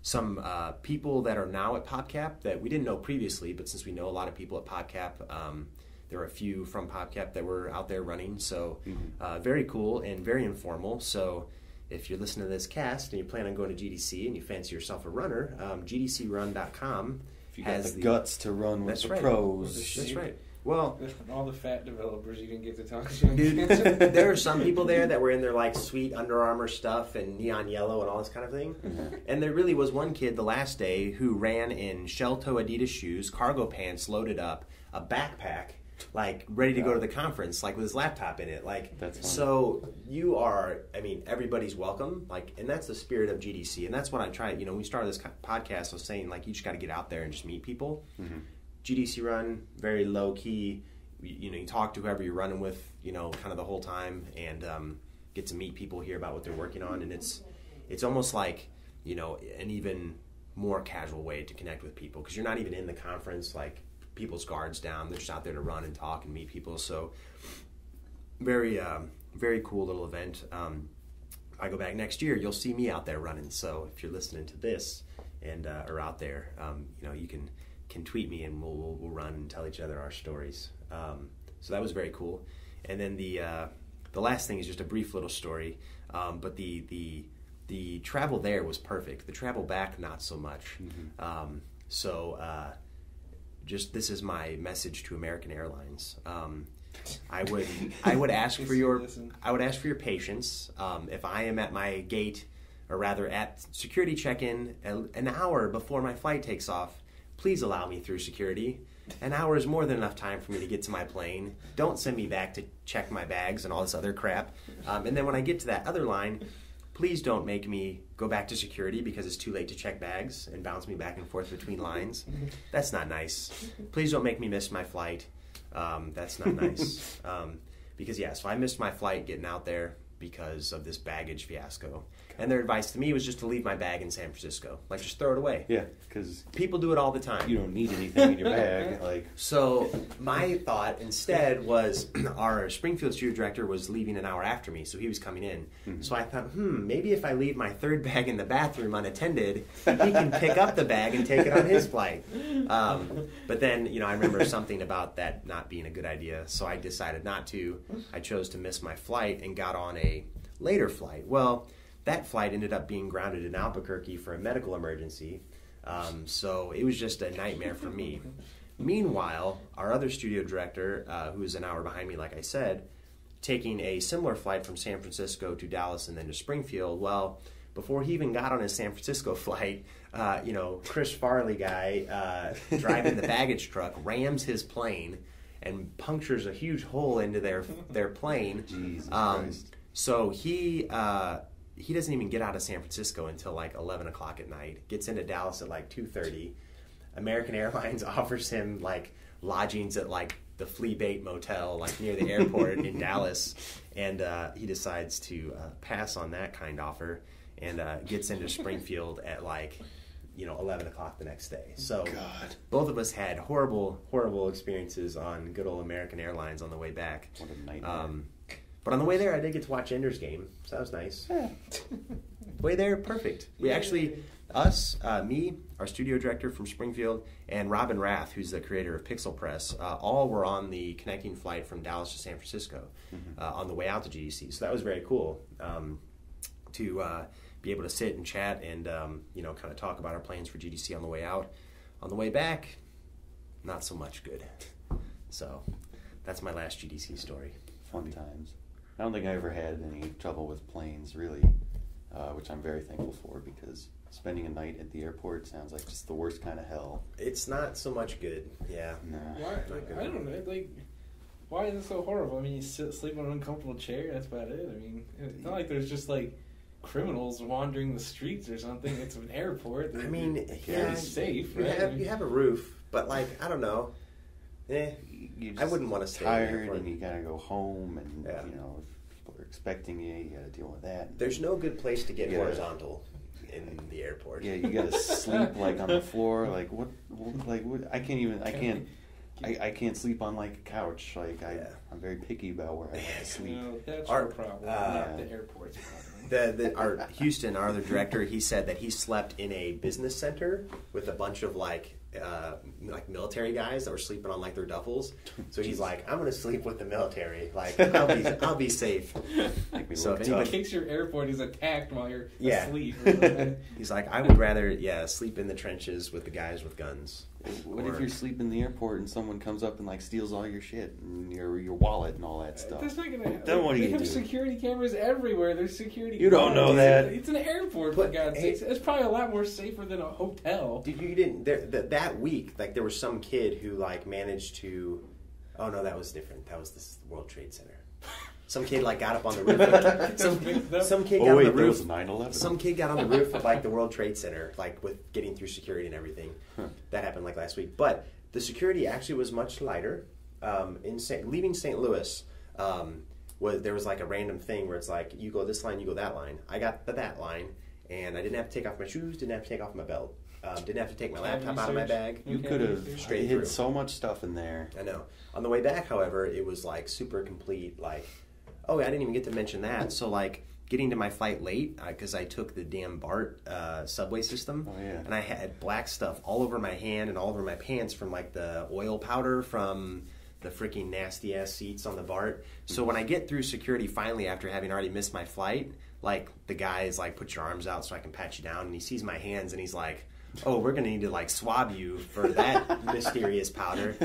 Some people that are now at PopCap that we didn't know previously, but since we know a lot of people at PopCap, there were a few from PopCap that were out there running, so very cool and very informal. So if you're listening to this cast and you plan on going to GDC and you fancy yourself a runner, GDCRun.com If you has got the guts to run with the pros. That's right. Well, all the fat developers you didn't get to talk to. Dude, there are some people there that were in their like sweet Under Armour stuff and neon yellow and all this kind of thing. And there really was one kid the last day who ran in shell toe Adidas shoes, cargo pants loaded up, a backpack, like ready to go to the conference, like with his laptop in it. Like, that's funny. So you are, I mean, everybody's welcome. Like, and that's the spirit of GDC. And that's what I try. You know, when we started this podcast, I was saying like you just got to get out there and just meet people. GDC run, very low key. You know, you talk to whoever you're running with, you know, kind of the whole time, and get to meet people, hear about what they're working on, and it's almost like, you know, an even more casual way to connect with people, because you're not even in the conference, like people's guards down, they're just out there to run and talk and meet people. So very very cool little event. I go back next year, you'll see me out there running. So if you're listening to this and are out there, you know, you can tweet me and we'll run and tell each other our stories. So that was very cool. And then the last thing is just a brief little story, but the travel there was perfect. The travel back, not so much. Mm-hmm. Just this is my message to American Airlines. I would ask for your patience. If I am at my gate, or rather at security check-in, an hour before my flight takes off, please allow me through security. An hour is more than enough time for me to get to my plane. Don't send me back to check my bags and all this other crap. And then when I get to that other line, please don't make me go back to security because it's too late to check bags and bounce me back and forth between lines. That's not nice. Please don't make me miss my flight. That's not nice. Because, yeah, so I missed my flight getting out there because of this baggage fiasco. And their advice to me was just to leave my bag in San Francisco. Like, just throw it away. Yeah, because people do it all the time. You don't need anything in your bag. So my thought instead was our Springfield studio director was leaving an hour after me, so he was coming in. Mm-hmm. So I thought, maybe if I leave my third bag in the bathroom unattended, he can pick up the bag and take it on his flight. But then, you know, I remember something about that not being a good idea, so I decided not to. I chose to miss my flight and got on a later flight. Well, that flight ended up being grounded in Albuquerque for a medical emergency, so it was just a nightmare for me. Meanwhile, our other studio director, who was an hour behind me, like I said, taking a similar flight from San Francisco to Dallas and then to Springfield, well, before he even got on his San Francisco flight, you know, Chris Farley guy driving the baggage truck rams his plane and punctures a huge hole into their plane. Jesus Christ. So he doesn't even get out of San Francisco until like 11 o'clock at night, gets into Dallas at like 2:30. American Airlines offers him like lodgings at like the Flea Bait Motel, like near the airport in Dallas. And he decides to pass on that kind offer and gets into Springfield at like, you know, 11 o'clock the next day. So God. Both of us had horrible, horrible experiences on good old American Airlines on the way back. What a nightmare. But on the way there, I did get to watch Ender's Game, so that was nice. Yeah. Way there, perfect. We actually, me, our studio director from Springfield, and Robin Rath, who's the creator of Pixel Press, all were on the connecting flight from Dallas to San Francisco on the way out to GDC. So that was very cool to be able to sit and chat and you know, kind of talk about our plans for GDC on the way out. On the way back, not so much good. So that's my last GDC story. Fun times. I don't think I ever had any trouble with planes, really, which I'm very thankful for, because spending a night at the airport sounds like just the worst kind of hell. It's not so much good, yeah. No. Why? I don't know. Like, why is it so horrible? I mean, you sleep on an uncomfortable chair. That's about it. I mean, it's not like there's just like criminals wandering the streets or something. It's an airport. I mean, yeah, it's safe. Right? You have a roof, but like, I don't know. I wouldn't want to stay tired, and you gotta go home, and yeah. you know, if people are expecting you gotta deal with that. There's no good place to get horizontal in the airport. Yeah, you gotta sleep like on the floor. Like what? I can't sleep on like a couch. Like I'm very picky about where I have to sleep. No, that's our problem, not the airport's problem. Our Houston, our other director, he said that he slept in a business center with a bunch of like military guys that were sleeping on like their duffels. So he's like, I'm gonna sleep with the military. Like I'll be safe. So in case your airport is attacked while you're asleep. He's like, I would rather sleep in the trenches with the guys with guns. What if you're sleeping in the airport and someone comes up and like steals all your shit and your wallet and all that stuff? That's not gonna happen. Then what do you do? They have security cameras everywhere. There's security. You don't know that. It's an airport, for God's sakes. It's probably a lot more safer than a hotel. You didn't that week? Like there was some kid who like managed to. Oh no, that was different. That was the World Trade Center. Some kid like got up on the roof. Some kid got on the roof. 9/11. Some kid got on the roof of like the World Trade Center, like with getting through security and everything. That happened like last week. But the security actually was much lighter. Leaving St. Louis, there was like a random thing where it's like, you go this line, you go that line. I got that line, and I didn't have to take off my shoes, didn't have to take off my belt, didn't have to take my laptop out of my bag. You could have straight hid through. so much stuff in there. I know. On the way back, however, it was like super complete. Like, oh, I didn't even get to mention that. So like, getting to my flight late because I took the damn BART subway system, and I had black stuff all over my hand and all over my pants from like the oil powder from the freaking nasty ass seats on the BART. So when I get through security finally after having already missed my flight, like the guy is like, put your arms out so I can pat you down, and he sees my hands and he's like, oh, we're gonna need to like swab you for that mysterious powder.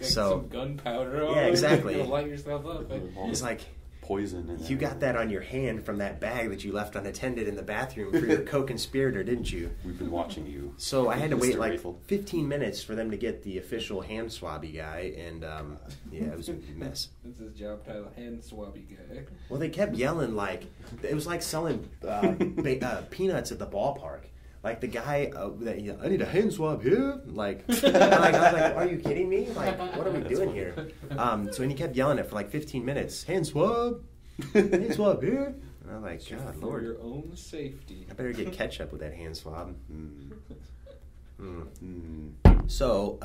So some gunpowder. Yeah, exactly. You'll light yourself up. It's like, poison in there. you got that on your hand from that bag that you left unattended in the bathroom for your co-conspirator, didn't you? We've been watching you. So I had to wait Mr. like Raithel. 15 minutes for them to get the official hand swabby guy, and yeah, it was a mess. That's his job title, hand swabby guy. Well, they kept yelling like, it was like selling peanuts at the ballpark. Like the guy, I need a hand swab here. Like, I was like, are you kidding me? Like, what are we doing here? So he kept yelling it for like 15 minutes. Hand swab here. And I'm like, God, For Lord. your own safety. I better get ketchup with that hand swab. So,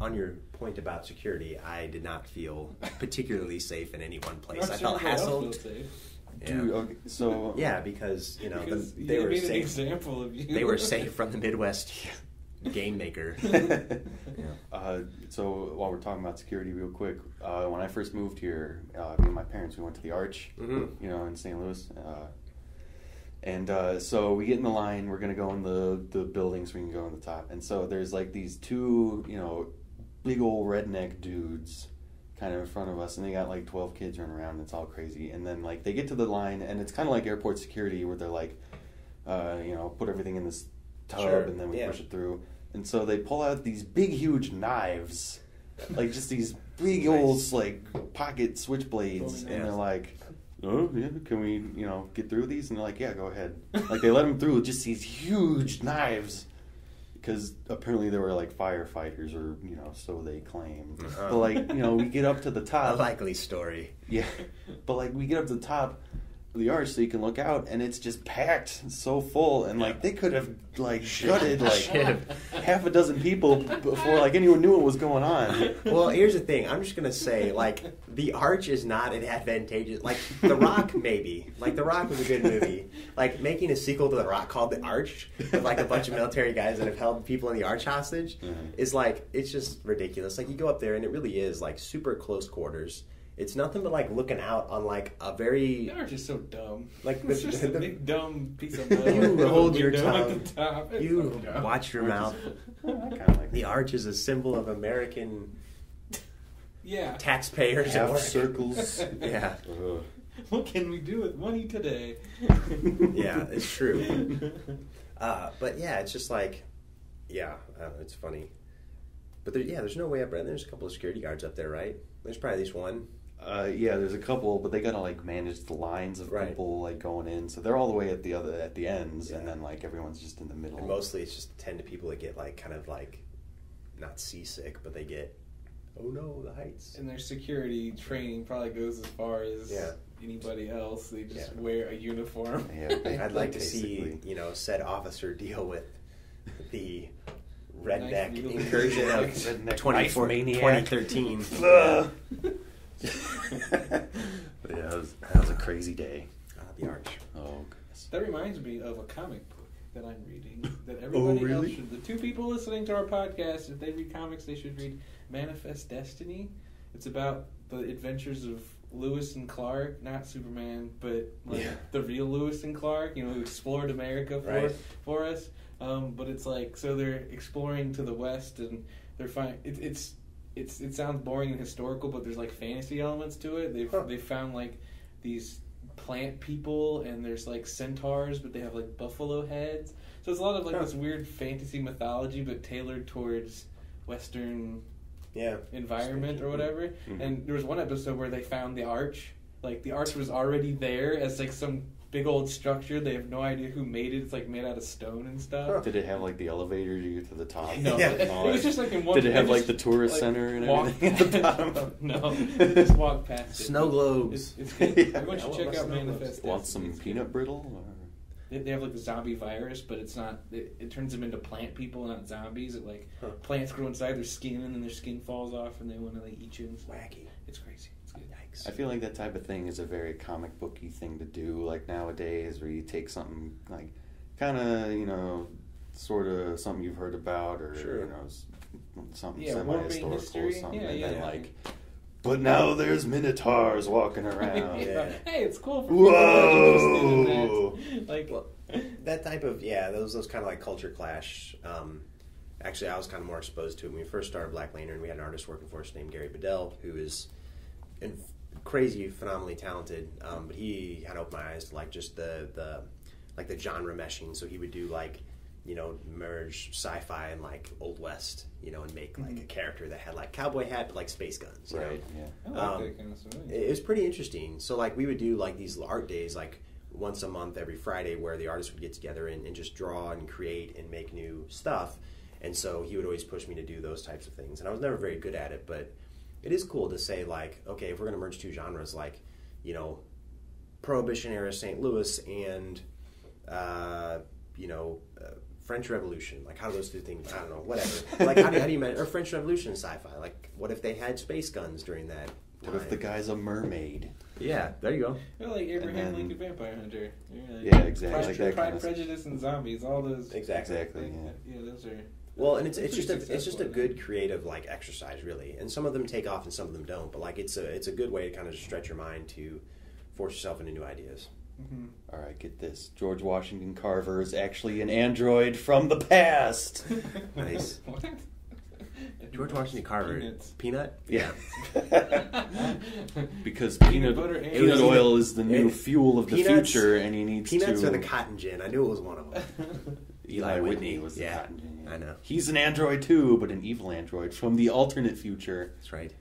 on your point about security, I did not feel particularly safe in any one place. I felt hassled. Dude, okay, so Yeah, because you know Because they were made an safe. example of you. They were safe from the Midwest game maker. So while we're talking about security real quick, when I first moved here, me and my parents, we went to the Arch, you know, in St. Louis. And so we get in the line, we're going to go in the building so we can go on the top. And so there's like these two, you know, big old redneck dudes kind of in front of us, and they got like 12 kids running around, and it's all crazy. And then like they get to the line, and it's kind of like airport security where they're like, you know, put everything in this tub, and then we push it through. And so they pull out these big, huge knives, like just these big old like pocket switchblades, and they're like, oh yeah, can we, you know, get through these? And they're like, yeah, go ahead. Like they let them through with just these huge knives. Because apparently they were like firefighters, or you know, so they claim. But like, you know, we get up to the top. A likely story. Yeah, but like we get up to the top of the arch so you can look out, and it's just packed, so full, and like they could have like gutted like half a dozen people before like anyone knew what was going on. Well, here's the thing. I'm just gonna say, like, the Arch is not an advantageous. Like, The Rock, maybe. Like, The Rock was a good movie. Like, making a sequel to The Rock called The Arch with like a bunch of military guys that have held people in the Arch hostage is like, it's just ridiculous. Like, you go up there and it really is like super close quarters. It's nothing but like looking out on like a very. The Arch is so dumb. Like it's just a big dumb piece of metal. You hold your tongue. tongue. You watch your mouth. The Arch is a symbol of American taxpayers. Half circles. Yeah. What can we do with money today? Yeah, it's true. But yeah, it's just like, it's funny. But there's no way up there. There's a couple of security guards up there, right? There's probably at least one. Yeah, there's a couple, but they gotta like manage the lines of people like going in, so they're all the way at the ends, and then like everyone's just in the middle. And mostly it's just 10 to people that get like kind of like not seasick, but they get, oh no, the heights. And their security training probably goes as far as anybody else. They just wear a uniform. Yeah, I'd like to see said officer deal with the redneck incursion of 2013. That was a crazy day. The Arch. Oh goodness. That reminds me of a comic book that I'm reading. That everybody else should. The two people listening to our podcast, if they read comics, they should read Manifest Destiny. It's about the adventures of Lewis and Clark, not Superman, but the real Lewis and Clark. Who explored America for us. But it's like, so they're exploring to the west, and they're it sounds boring and historical, but there's like fantasy elements to it. They've found like these plant people, and there's like centaurs, but they have like buffalo heads. So it's a lot of like this weird fantasy mythology, but tailored towards Western environment or whatever. Mm-hmm. And there was one episode where they found the Arch. Like the Arch was already there as like some big old structure. They have no idea who made it. It's like made out of stone and stuff. Did it have like the elevator to get to the top? No, it was just like in one. Did it have like the tourist center and everything at the bottom? No, just walk past it. Snow globes. It's good. Yeah. Everyone should check out Manifest. Want some peanut brittle? Or? They have like the zombie virus, but it's not. It turns them into plant people, not zombies. It like plants grow inside their skin, and then their skin falls off, and they want to like eat you. Wacky. It's crazy. It's good. Yikes. I feel like that type of thing is a very comic booky thing to do. Like nowadays, where you take something like kind of sort of something you've heard about, or something semi-historical or something, and then like. But now there's minotaurs walking around. Yeah. Hey, it's cool for Whoa! Like that type of those kind of like culture clash. Actually, I was kind of more exposed to it when we first started Black Lantern. We had an artist working for us named Gary Bedell, who is crazy, phenomenally talented. But he kind of opened my eyes to like just the genre meshing. So he would do like merge sci-fi and like Old West, and make like a character that had like cowboy hat but like space guns. Right. Yeah. I like that kind of stuff. It was pretty interesting. So like we would do like these art days like once a month every Friday where the artists would get together and just draw and create and make new stuff. And so he would always push me to do those types of things. And I was never very good at it, but it is cool to say like, okay, if we're going to merge two genres like, Prohibition era St. Louis and, French Revolution, like how do those two things, I don't know, whatever. Like how do you or French Revolution sci-fi, like what if they had space guns during that time? What if the guy's a mermaid? Yeah, there you go. Well, like Abraham Lincoln Vampire Hunter. Yeah, exactly. Pride, Like that Pride kind of Prejudice, and Zombies, all those. Exactly. Yeah, those are. Well, and it's just a good creative like exercise, really. And some of them take off and some of them don't. But like it's a good way to kind of just stretch your mind to force yourself into new ideas. Mm-hmm. All right, get this. George Washington Carver is actually an android from the past. Nice. What? George Washington Carver. Peanuts. Peanut? Yeah. Because Peanut butter and peanut oil is the new it- fuel of the peanuts- future, and he needs Peanuts to... are the cotton gin. I knew it was one of them. Eli Whitney was the Yeah, cotton gin. Yeah. I know. He's an android too, but an evil android from the alternate future. That's right.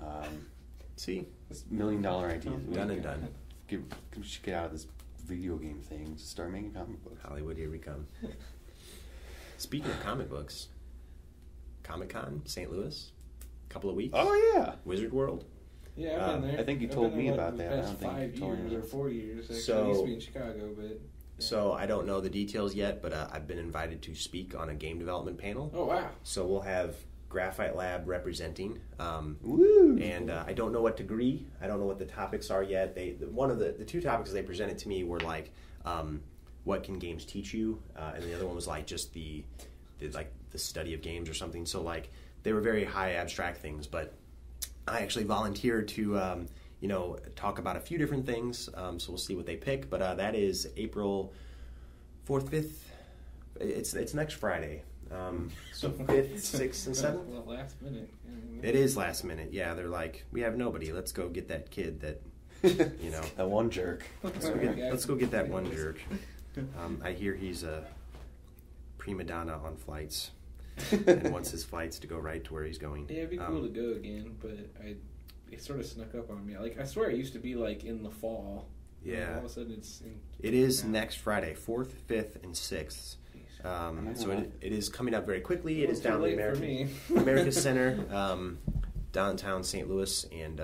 Um, See? $1 million ideas. Done and done. We should get out of this video game thing. Just start making comic books. Hollywood, here we come. Speaking of comic books, Comic-Con, St. Louis, couple of weeks. Oh yeah. Wizard World. Yeah, I've been there. I think you I've told been me there, about the that. I past don't think you 5 told me years or that. 4 years. Actually, So- I used to be in Chicago, but. Yeah. So I don't know the details yet, but I've been invited to speak on a game development panel. Oh wow! So we'll have Graphite Lab representing. Woo! And I don't know what degree. I don't know what the topics are yet. One of the two topics they presented to me were like, what can games teach you, and the other one was like just the study of games or something. So like they were very high abstract things, but I actually volunteered to talk about a few different things. So we'll see what they pick. But that is April 4th, 5th. It's next Friday. So 5th, 6th, and 7th. Well, last minute. It is last minute. Yeah, they're like, we have nobody. Let's go get that kid that, That one jerk. let's go get that one jerk. I hear he's a prima donna on flights and wants his flights to go right to where he's going. Yeah, it'd be cool to go again, but it sort of snuck up on me. Like I swear, it used to be like in the fall. Yeah. All of a sudden, it's. It is next Friday, 4th, 5th, and 6th. So it is coming up very quickly. It is down the America Center, downtown St. Louis, and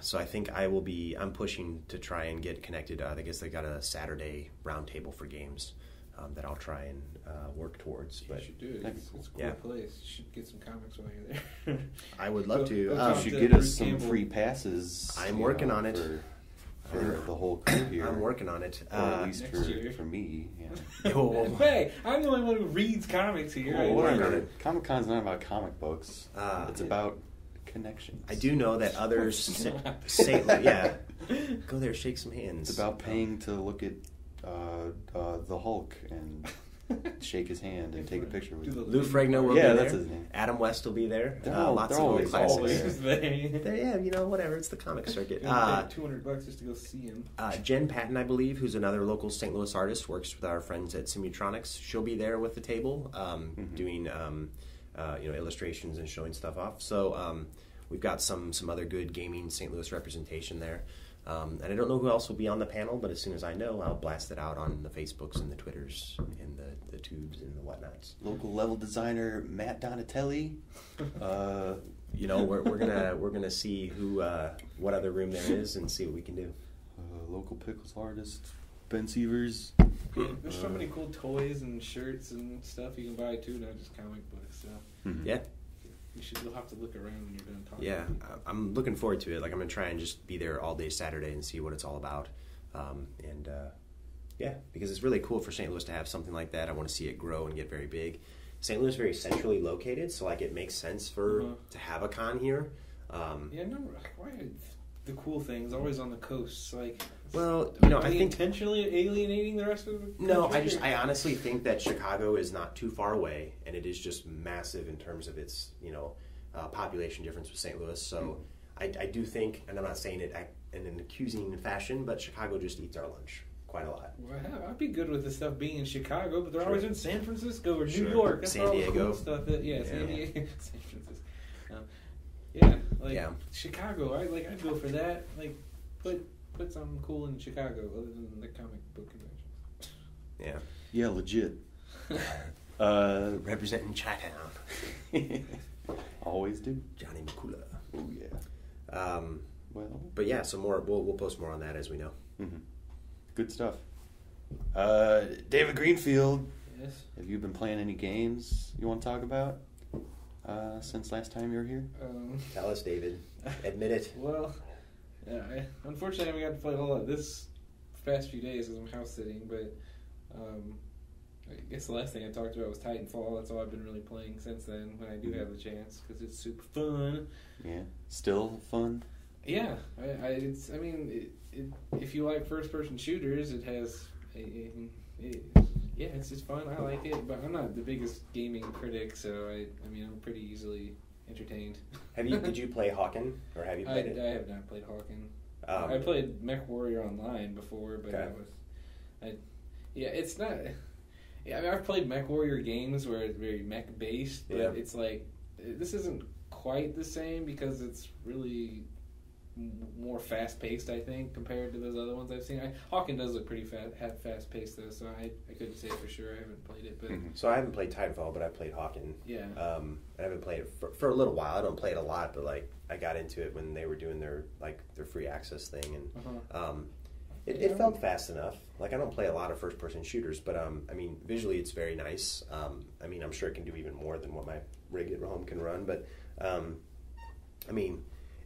so I think I'm pushing to try and get connected. I guess they got a Saturday roundtable for games that I'll try and work towards. You but should do it. It's a cool place. You should get some comics while you're there. I would love to. go talk You should to get us Bruce some Campbell. free passes. I'm working on it. For the whole crew here. I'm working on it. Or at least Next year. for me. Yeah. Hey, I'm the only one who reads comics here. Oh, Whatever. whatever. Comic-Con's not about comic books. It's Yeah. about connections. I do know that others St. Go there, shake some hands. It's about paying to look at the Hulk and shake his hand and take a picture with him. Lou Ferrigno will Yeah, be that's there. his name. Adam West will be there. They're Lots of old always classics. there. Yeah, whatever. It's the comic circuit. $200 just to go see him. Jen Patton, I believe, who's another local St. Louis artist, works with our friends at Simutronics. She'll be there with the table, doing illustrations and showing stuff off. So we've got some other good gaming St. Louis representation there. And I don't know who else will be on the panel, but as soon as I know, I'll blast it out on the Facebooks and the Twitters and the tubes and the whatnots. Local level designer Matt Donatelli. We're gonna see who what other room there is and see what we can do. Local pickles artist Ben Sievers. Yeah, there's so many cool toys and shirts and stuff you can buy too, not just comic books. So Yeah. You'll have to look around when you're done talking. Yeah, I'm looking forward to it. Like, I'm going to try and just be there all day Saturday and see what it's all about. Because it's really cool for St. Louis to have something like that. I want to see it grow and get very big. St. Louis is very centrally located, so, like, it makes sense to have a con here. Why the cool things always on the coast? Like, well, I think intentionally alienating the rest of the country? No, I honestly think that Chicago is not too far away, and it is just massive in terms of its population difference with St. Louis. So I do think, and I'm not saying it in an accusing fashion, but Chicago just eats our lunch quite a lot. Well, I'd be good with this stuff being in Chicago, but they're always in San Francisco or New Sure. York. That's San all Diego. the cool stuff. San Diego, San Francisco. Chicago. I'd go for that. Like, put something cool in Chicago other than the comic book convention. Yeah, legit. Representing Chi-Town. Always do. Johnny McCula. Oh yeah. But yeah, some more. We'll post more on that as we know. Mm-hmm. Good stuff. David Greenfield. Yes. Have you been playing any games you want to talk about since last time you were here? Tell us, David. Admit it. Well, unfortunately, I haven't got to play a whole lot this past few days because I'm house sitting. But I guess the last thing I talked about was Titanfall. That's all I've been really playing since then. When I do have the chance, because it's super fun. Yeah. Still fun. Yeah, if you like first-person shooters, it has. It's just fun. I like it, but I'm not the biggest gaming critic, so I'm pretty easily entertained. Did you play Hawken, or have you played it? I have not played Hawken. I played Mech Warrior Online before, but it's not. Yeah, I've played Mech Warrior games where it's very mech based, but it's like this isn't quite the same because it's really more fast paced, I think, compared to those other ones I've seen. Hawken does look pretty fast paced though, so I couldn't say for sure. I haven't played it, but so I haven't played Titanfall, but I played Hawken. Yeah. I haven't played it for a little while. I don't play it a lot, but like I got into it when they were doing their free access thing, and it felt fast enough. Like, I don't play a lot of first person shooters, but visually it's very nice. I'm sure it can do even more than what my rig at home can run, but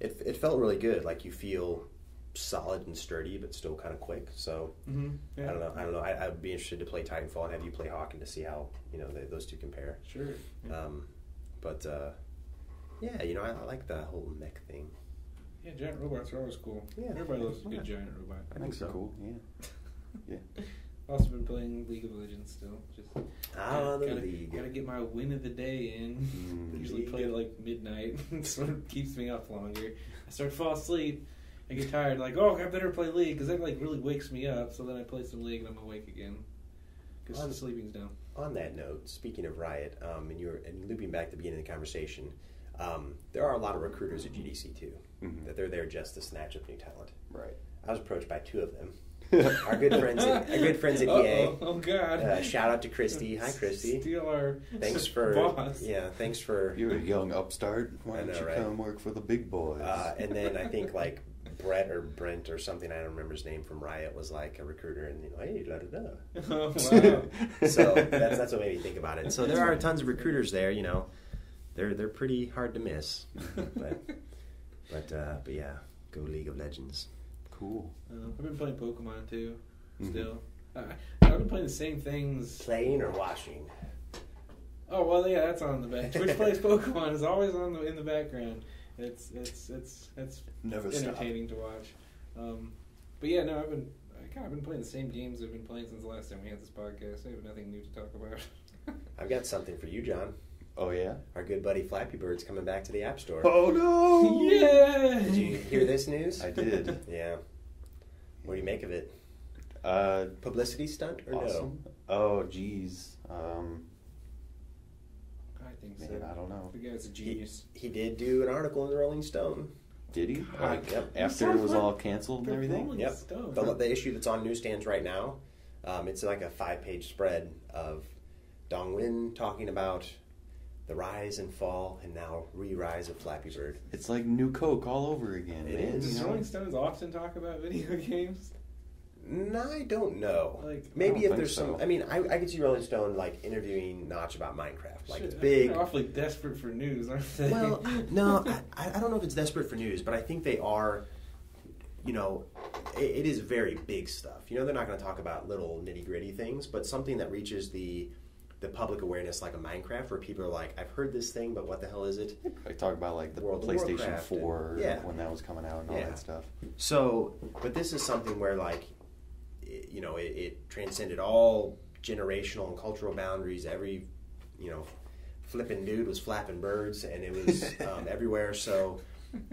It felt really good. Like, you feel solid and sturdy, but still kind of quick. So I don't know. I'd be interested to play Titanfall and have you play Hawken to see how those two compare. Sure. Yeah. I like the whole mech thing. Yeah, giant robots are always cool. Yeah, everybody loves a good giant robot. I think so. Cool. Yeah. Also been playing League of Legends still. Just League. Gotta get my win of the day in. Usually play at like midnight. Sort of keeps me up longer. I start to fall asleep. I get tired. Like, I better play League because that like really wakes me up. So then I play some League and I'm awake again because the sleeping's down. On that note, speaking of Riot, and looping back to the beginning of the conversation, there are a lot of recruiters at GDC too. Mm-hmm. That they're there just to snatch up new talent. Right. I was approached by two of them. Our good friends at EA. Oh God! Shout out to Christy. Hi, Christy. Steal our thanks for boss. Yeah, thanks for. You're a young upstart. Why don't you come work for the big boys? And then I think like Brent or something, I don't remember his name, from Riot was like a recruiter, and hey, da da da. Oh wow! So that's what made me think about it. So there are tons of recruiters there. They're pretty hard to miss. But yeah, go League of Legends. Cool. I've been playing Pokemon too. Still, I've been playing the same things. Playing or watching? Oh well, yeah, that's on the back. Twitch Plays Pokemon is always in the background. It's never entertaining to watch. But yeah, no, I've been playing the same games I've been playing since the last time we had this podcast. I have nothing new to talk about. I've got something for you, John. Oh yeah? Our good buddy Flappy Bird's coming back to the App Store. Oh no! Yeah! Did you hear this news? I did. Yeah. What do you make of it? Publicity stunt or awesome. no? Oh geez. I think so. I don't know. The guy's a genius. He did do an article in the Rolling Stone. Did he? God. Like, Yep. after it was all canceled and The everything? Rolling Yep. Stone. The issue that's on newsstands right now, it's like a 5-page spread of Dongwin talking about the rise and fall and now re-rise of Flappy Bird. It's like New Coke all over again, It man. is. Does you know? Rolling Stones often talk about video games? No, I don't know. Like, Maybe I if don't there's think so. some. I mean, I could see Rolling Stone like interviewing Notch about Minecraft. Like, Shit, it's big. They're awfully desperate for news, aren't they? Well, no, I don't know if it's desperate for news, but I think they are. You know, it is very big stuff. You know, they're not going to talk about little nitty gritty things, but something that reaches the public awareness, like a Minecraft, where people are like, "I've heard this thing, but what the hell is it?" I talk about like the World of PlayStation Warcraft 4 and- when that was coming out and all Yeah. that stuff. So, but this is something where, like, you know, it transcended all generational and cultural boundaries. Every, you know, flipping dude was flapping birds, and it was everywhere. So,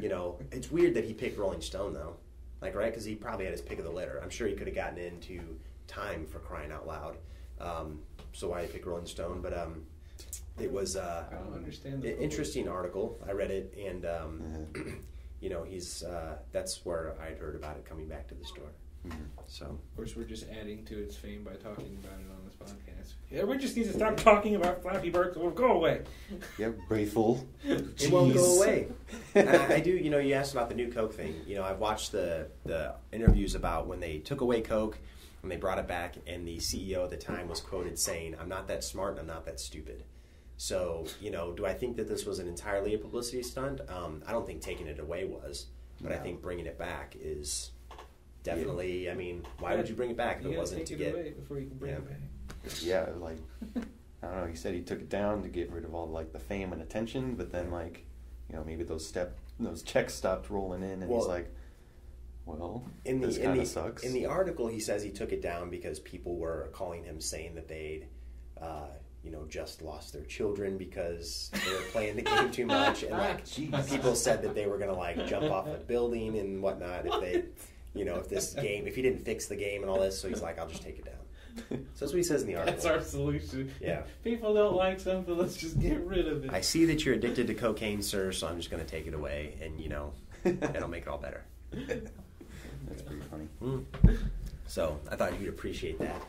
you know, it's weird that he picked Rolling Stone, though. Like, right? Because he probably had his pick of the litter. I'm sure he could have gotten into Time, for crying out loud. So why he picked Rolling Stone? But it was I don't understand an the interesting article. I read it, and you know, he's that's where I'd heard about it coming back to the store. So, Of course, we're just adding to its fame by talking about it on this podcast. Everyone just needs to stop talking about Flappy Bird, or go away. Yeah, Raithel. it won't go away. And I do. You know, you asked about the new Coke thing. You know, I've watched the interviews about when they took away Coke and they brought it back, and the CEO at the time was quoted saying, "I'm not that smart and I'm not that stupid." So, you know, do I think that this was an entirely a publicity stunt? I don't think taking it away was, but I No. think bringing it back is definitely. I mean, why would you bring it back if You it gotta wasn't take to it get? away before you can bring Yeah. it back. Yeah, like, I don't know, he said he took it down to get rid of all, like, the fame and attention, but then, like, you know, maybe those checks stopped rolling in, and Well, he's like, well, In this the kind of sucks. in the article, he says he took it down because people were calling him, saying that they'd, you know, just lost their children because they were playing the game too much, and like Jeez. people said that they were gonna like jump off a building and whatnot if they, you know, if he didn't fix the game and all this. So he's like, I'll just take it down. So that's what he says in the article. That's our solution. Yeah. People don't like something, let's just get rid of it. I see that you're addicted to cocaine, sir, so I'm just gonna take it away, and you know, that'll make it all better. That's pretty funny. So I thought you'd appreciate that.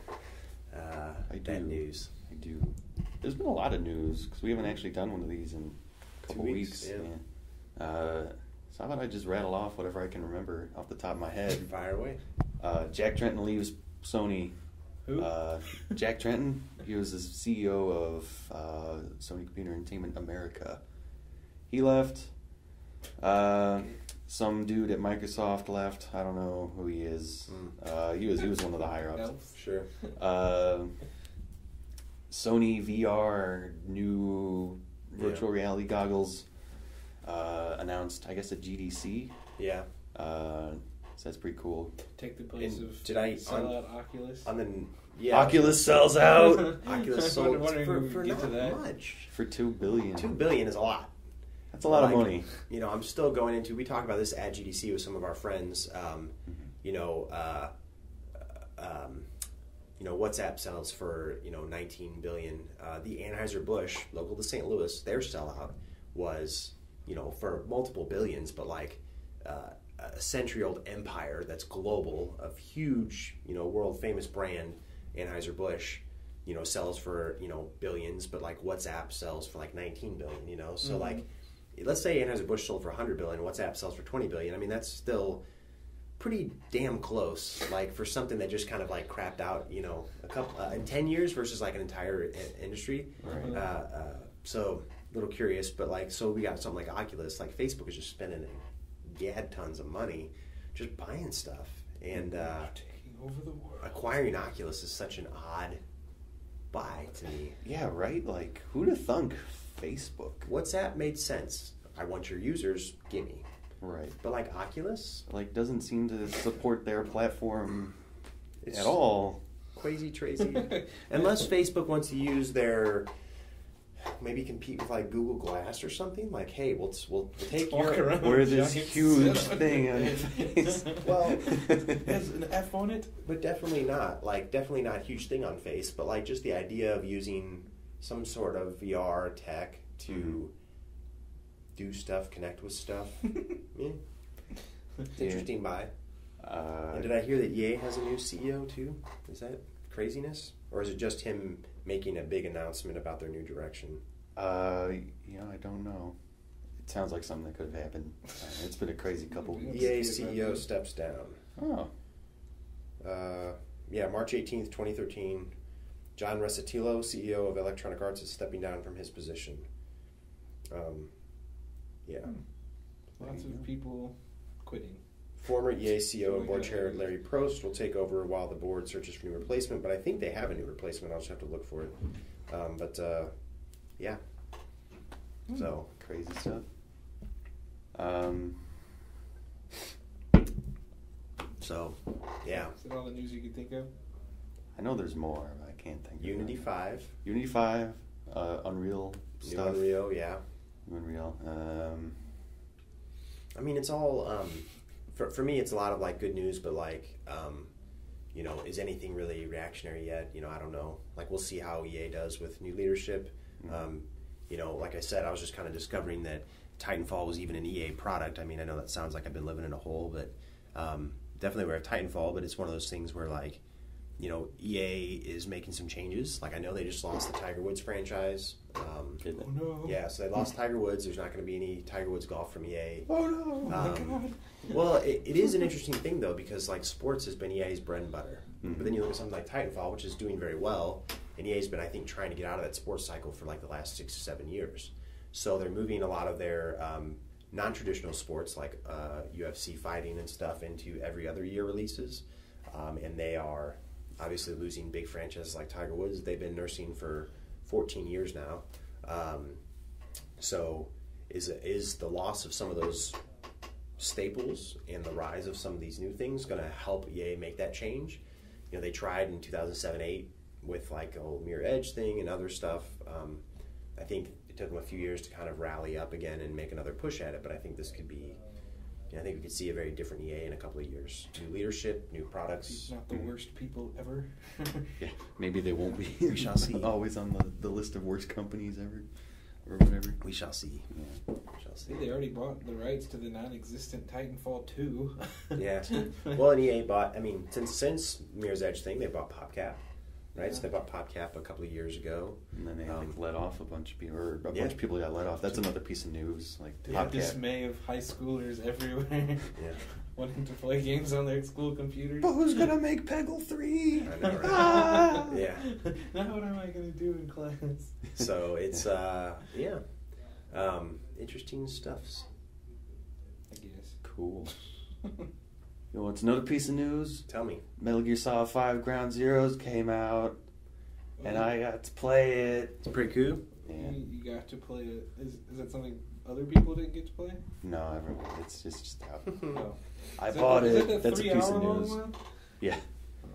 I that do. news. I do. There's been a lot of news, because we haven't actually done one of these in a couple 2 weeks, weeks. yeah. So how about I just rattle off whatever I can remember off the top of my head. Fire away. Jack Tretton leaves Sony. Who? Jack Tretton, he was the CEO of Sony Computer Entertainment America. He left. Some dude at Microsoft left. I don't know who he is. He was one of the higher ups. Elves? Sure. Sony VR new virtual reality goggles announced, I guess, at GDC. Yeah. So that's pretty cool. Take the place And of did I- sellout Oculus. On the yeah. Oculus sells out Oculus I sold wondering if we for get not to that. much. for $2 billion. $2 billion is a lot. That's a lot of Like, money. You know, I'm still going into. We talked about this at GDC with some of our friends. You know, WhatsApp sells for 19 billion. The Anheuser-Busch, local to St. Louis, their sellout was for multiple billions, but like a century-old empire that's global, of huge world famous brand. Anheuser-Busch sells for billions, but like WhatsApp sells for like 19 billion. So like, let's say Anheuser-Busch sold for 100 billion, WhatsApp sells for 20 billion. I mean, that's still pretty damn close, like for something that just kind of like crapped out, a couple in 10 years versus like an entire industry. Right. So a little curious, but like, so we got something like Oculus. Like Facebook is just spending gad tons of money just buying stuff, and Taking over the world. acquiring Oculus is such an odd buy to me. Yeah, right? Like, who'd have thunk Facebook? WhatsApp made sense. I want your users, gimme. Right. But like Oculus, Like, doesn't seem to support their platform it's at all. crazy tracy. Unless Facebook wants to use their, maybe compete with like Google Glass or something. Like, hey, we'll take Walk your. around Wear with this giant huge stuff. thing on your face. Well, Has an F on it. but definitely not a huge thing on face. But like just the idea of using some sort of VR tech to do stuff, connect with stuff. Yeah, It's interesting buy. And did I hear that EA has a new CEO too? Is that craziness? Or is it just him making a big announcement about their new direction? I don't know. It sounds like something that could have happened. It's been a crazy couple weeks. EA CEO steps down. Oh. March 18th, 2013. John Resetillo, CEO of Electronic Arts, is stepping down from his position. Lots of people quitting. Former EA CEO and board chair Larry Prost will take over while the board searches for new replacement, but I think they have a new replacement. I'll just have to look for it. So Crazy stuff. Is that all the news you could think of? I know there's more, but I can't think Unity of it. 5. Unity 5, Unreal New stuff. Unreal, yeah. Unreal. I mean, it's all, for me, it's a lot of, like, good news, but, like, is anything really reactionary yet? I don't know. Like, we'll see how EA does with new leadership. Like I said, I was just kind of discovering that Titanfall was even an EA product. I mean, I know that sounds like I've been living in a hole, but definitely aware of Titanfall, but it's one of those things where, like, EA is making some changes. Like, I know they just lost the Tiger Woods franchise. Oh, no. Yeah, so they lost Tiger Woods. There's not going to be any Tiger Woods golf from EA. Oh, no. Oh, my God. Well, it is an interesting thing, though, because, like, sports has been EA's bread and butter. Mm-hmm. But then you look at something like Titanfall, which is doing very well, and EA's been, I think, trying to get out of that sports cycle for, like, the last 6 to 7 years. So they're moving a lot of their non-traditional sports, like UFC fighting and stuff, into every other year releases. And they are obviously losing big franchises like Tiger Woods. They've been nursing for 14 years now. So is the loss of some of those staples and the rise of some of these new things going to help EA make that change? They tried in 2007-8 with, like, a whole Mirror Edge thing and other stuff. I think it took them a few years to kind of rally up again and make another push at it, but I think this could be, I think we could see a very different EA in a couple of years. New leadership, new products. He's not the worst people ever. Yeah, maybe they won't be. We shall see. Always on the list of worst companies ever, or whatever. We shall see. Yeah. We shall see. They already bought the rights to the non-existent Titanfall 2. Yeah. Well, and EA bought, I mean, since Mirror's Edge thing, they bought PopCap. Right, so they bought PopCap a couple of years ago, and then they let off a bunch of people, or a bunch of people got let off. That's another piece of news. Like the dismay of high schoolers everywhere, wanting to play games on their school computers. But who's gonna make Peggle 3? I know, right? Yeah. Now what am I gonna do in class? So it's interesting stuffs. I guess. Cool. You want another piece of news? Tell me. Metal Gear Solid 5 Ground Zeroes came out, and I got to play it. It's pretty cool. Yeah. You got to play it. Is that something other people didn't get to play? No, everyone. It's just out. Oh. I bought it. Is that the That's a piece of news. one? Yeah.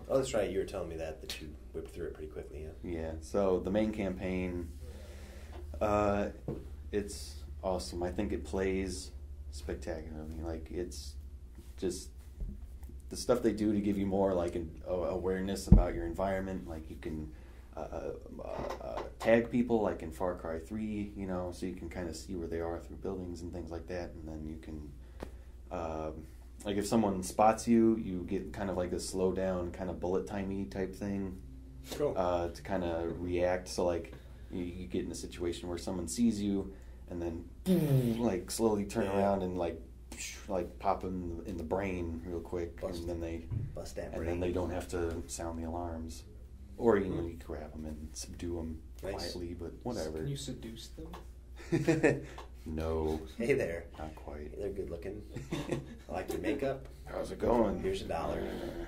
Oh, that's right. You were telling me that you whipped through it pretty quickly. Yeah. Yeah. So the main campaign, it's awesome. I think it plays spectacularly. Like, it's just the stuff they do to give you more, like, an awareness about your environment. Like, you can tag people, like in Far Cry 3, so you can kind of see where they are through buildings and things like that. And then you can, like, if someone spots you, you get kind of like a slow down, kind of bullet timey type thing. Cool. To kind of react. So, like, you get in a situation where someone sees you and then like slowly turn around and like pop them in the brain real quick, and then they bust that brain. And then they don't have to sound the alarms, or you grab them and subdue them quietly. But whatever. Can you seduce them? No. Hey there. Not quite. Hey, they're good looking. I like your makeup. How's it going? Here's $1.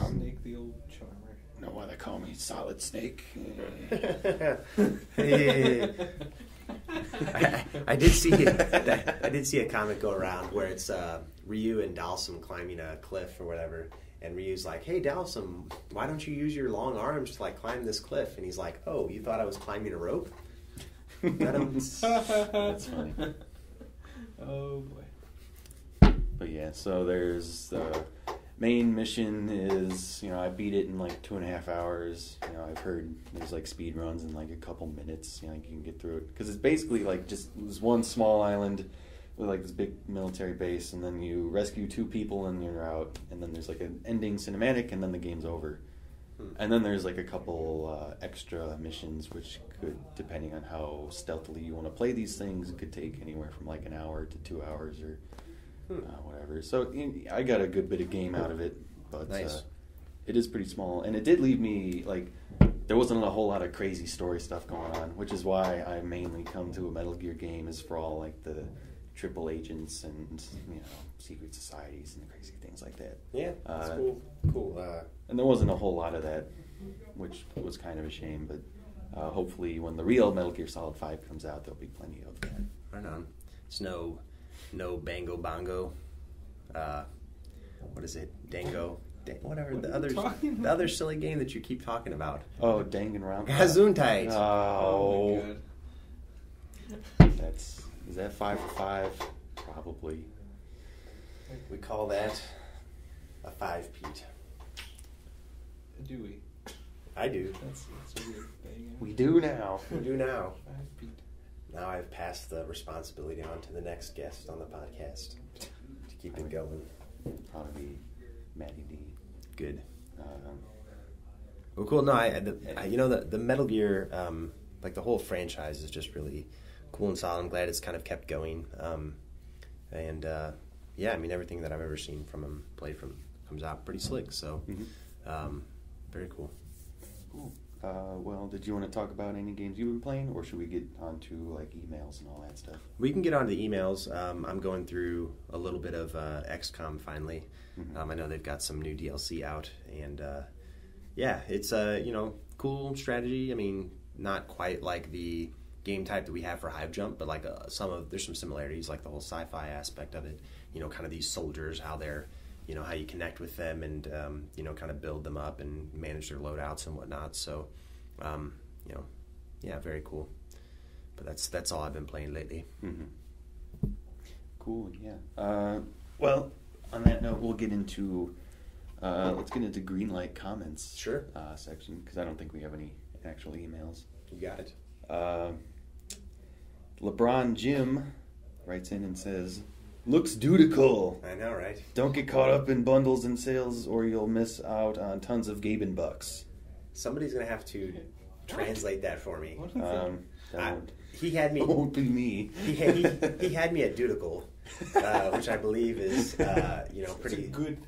Snake the old charmer. Know why they call me Solid Snake? I did see a comic go around where it's Ryu and Dalsum climbing a cliff or whatever, and Ryu's like, "Hey Dalsum, why don't you use your long arms to like climb this cliff?" And he's like, "Oh, you thought I was climbing a rope?" That's funny. Oh boy. But yeah, so there's the main mission is, I beat it in like 2.5 hours. I've heard there's like speed runs in like a couple minutes. You can get through it because it's basically like just this one small island with like this big military base, and then you rescue 2 people and you're out, and then there's like an ending cinematic, and then the game's over. And then there's like a couple extra missions, which could, depending on how stealthily you want to play these things, it could take anywhere from like an hour to 2 hours or whatever. So I got a good bit of game out of it, but nice. It is pretty small, and it did leave me like there wasn't a whole lot of crazy story stuff going on, which is why I mainly come to a Metal Gear game is for all like the triple agents and secret societies and crazy things like that. Yeah, that's cool. And there wasn't a whole lot of that, which was kind of a shame. But hopefully, when the real Metal Gear Solid 5 comes out, there'll be plenty of that. Right on. It's no Bango Bongo. What is it? Dango. Whatever the other silly game that you keep talking about. Oh, Danganronpa. Gesundheit. Oh, my God. Is that 5 for 5? Probably. We call that a 5-peat. Do we? I do. That's a weird thing. We do now. We do now. 5-peat. Now I've passed the responsibility on to the next guest on the podcast to keep it going. Probably Matty D. Good. Well, cool. No, the Metal Gear, like the whole franchise is just really cool and solid. I'm glad it's kind of kept going. Yeah, I mean, everything that I've ever seen from him, played from, comes out pretty slick. So, very cool. Cool. Well, did you want to talk about any games you've been playing, or should we get on to like emails and all that stuff? We can get on to the emails. I'm going through a little bit of XCOM finally. I know they've got some new DLC out, and yeah, it's cool strategy. I mean, not quite like the game type that we have for Hive Jump, but like there's some similarities, like the whole sci-fi aspect of it. Kind of these soldiers, how they're, how you connect with them and kind of build them up and manage their loadouts and whatnot. So, yeah, very cool. But that's all I've been playing lately. Mm-hmm. Cool. Yeah. Well, on that note, we'll get into let's get into Greenlight comments. Sure. Section, because I don't think we have any actual emails. You got it. LeBron Jim writes in and says, "Looks dutiful. I know, right? Don't get caught up in bundles and sales, or you'll miss out on tons of Gaben bucks." Somebody's gonna have to translate that for me. He had me. Won't be me. He had me at dutiful, which I believe is pretty good.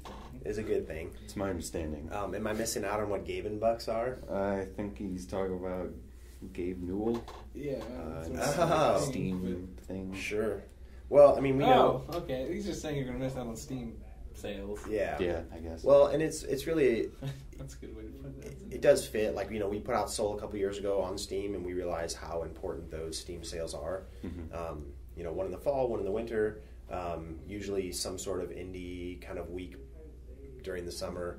Is a good thing. It's my understanding. Am I missing out on what Gaben bucks are? I think he's talking about Gabe Newell. Yeah. Steam thing. Sure. Well, I mean, we know. Oh, okay. He's just saying you're going to miss out on Steam sales. Yeah. Yeah, I guess. Well, and it's really... That's a good way to put that. It does fit. Like, we put out Soul a couple years ago on Steam, and we realized how important those Steam sales are. Mm-hmm. One in the fall, one in the winter, usually some sort of indie kind of week during the summer.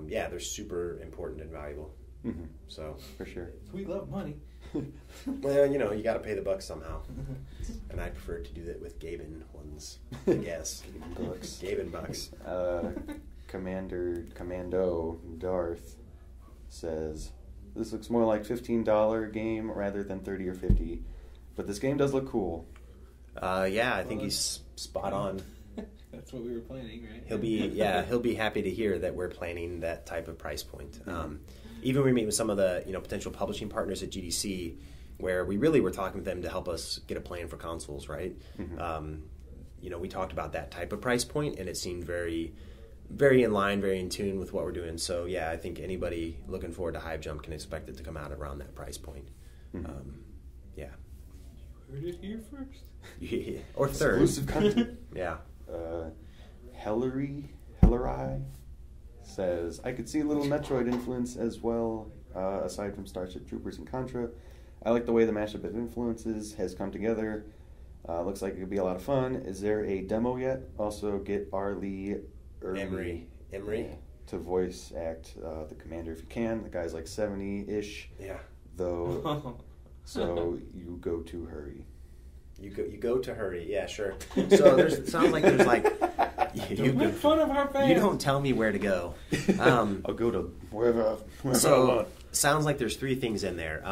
They're super important and valuable. Mm-hmm. So for sure. We love money. Well, you got to pay the bucks somehow. And I prefer to do that with Gaben ones, I guess. Gaben bucks. Commando Darth says, "This looks more like $15 game rather than $30 or $50, but this game does look cool." I think he's spot on. That's what we were planning, right? He'll be happy to hear that we're planning that type of price point. Even when we meet with some of the potential publishing partners at GDC, where we really were talking with them to help us get a plan for consoles, right? Mm-hmm. We talked about that type of price point, and it seemed very, very in line, very in tune with what we're doing. So yeah, I think anybody looking forward to Hive Jump can expect it to come out around that price point. Mm-hmm. Yeah. You heard it here first. Yeah. Or third. Exclusive content. Yeah. Hillary says, "I could see a little Metroid influence as well, aside from Starship Troopers and Contra. I like the way the mashup of influences has come together. Looks like it could be a lot of fun. Is there a demo yet? Also, get R. Lee Emery to voice act the commander if you can. The guy's like 70-ish. Yeah. Though, so you go to hurry." You go to hurry. Yeah, sure. So it sounds like there's like you make fun of our fans. You don't tell me where to go. I'll go to wherever I want. Sounds like there's 3 things in there.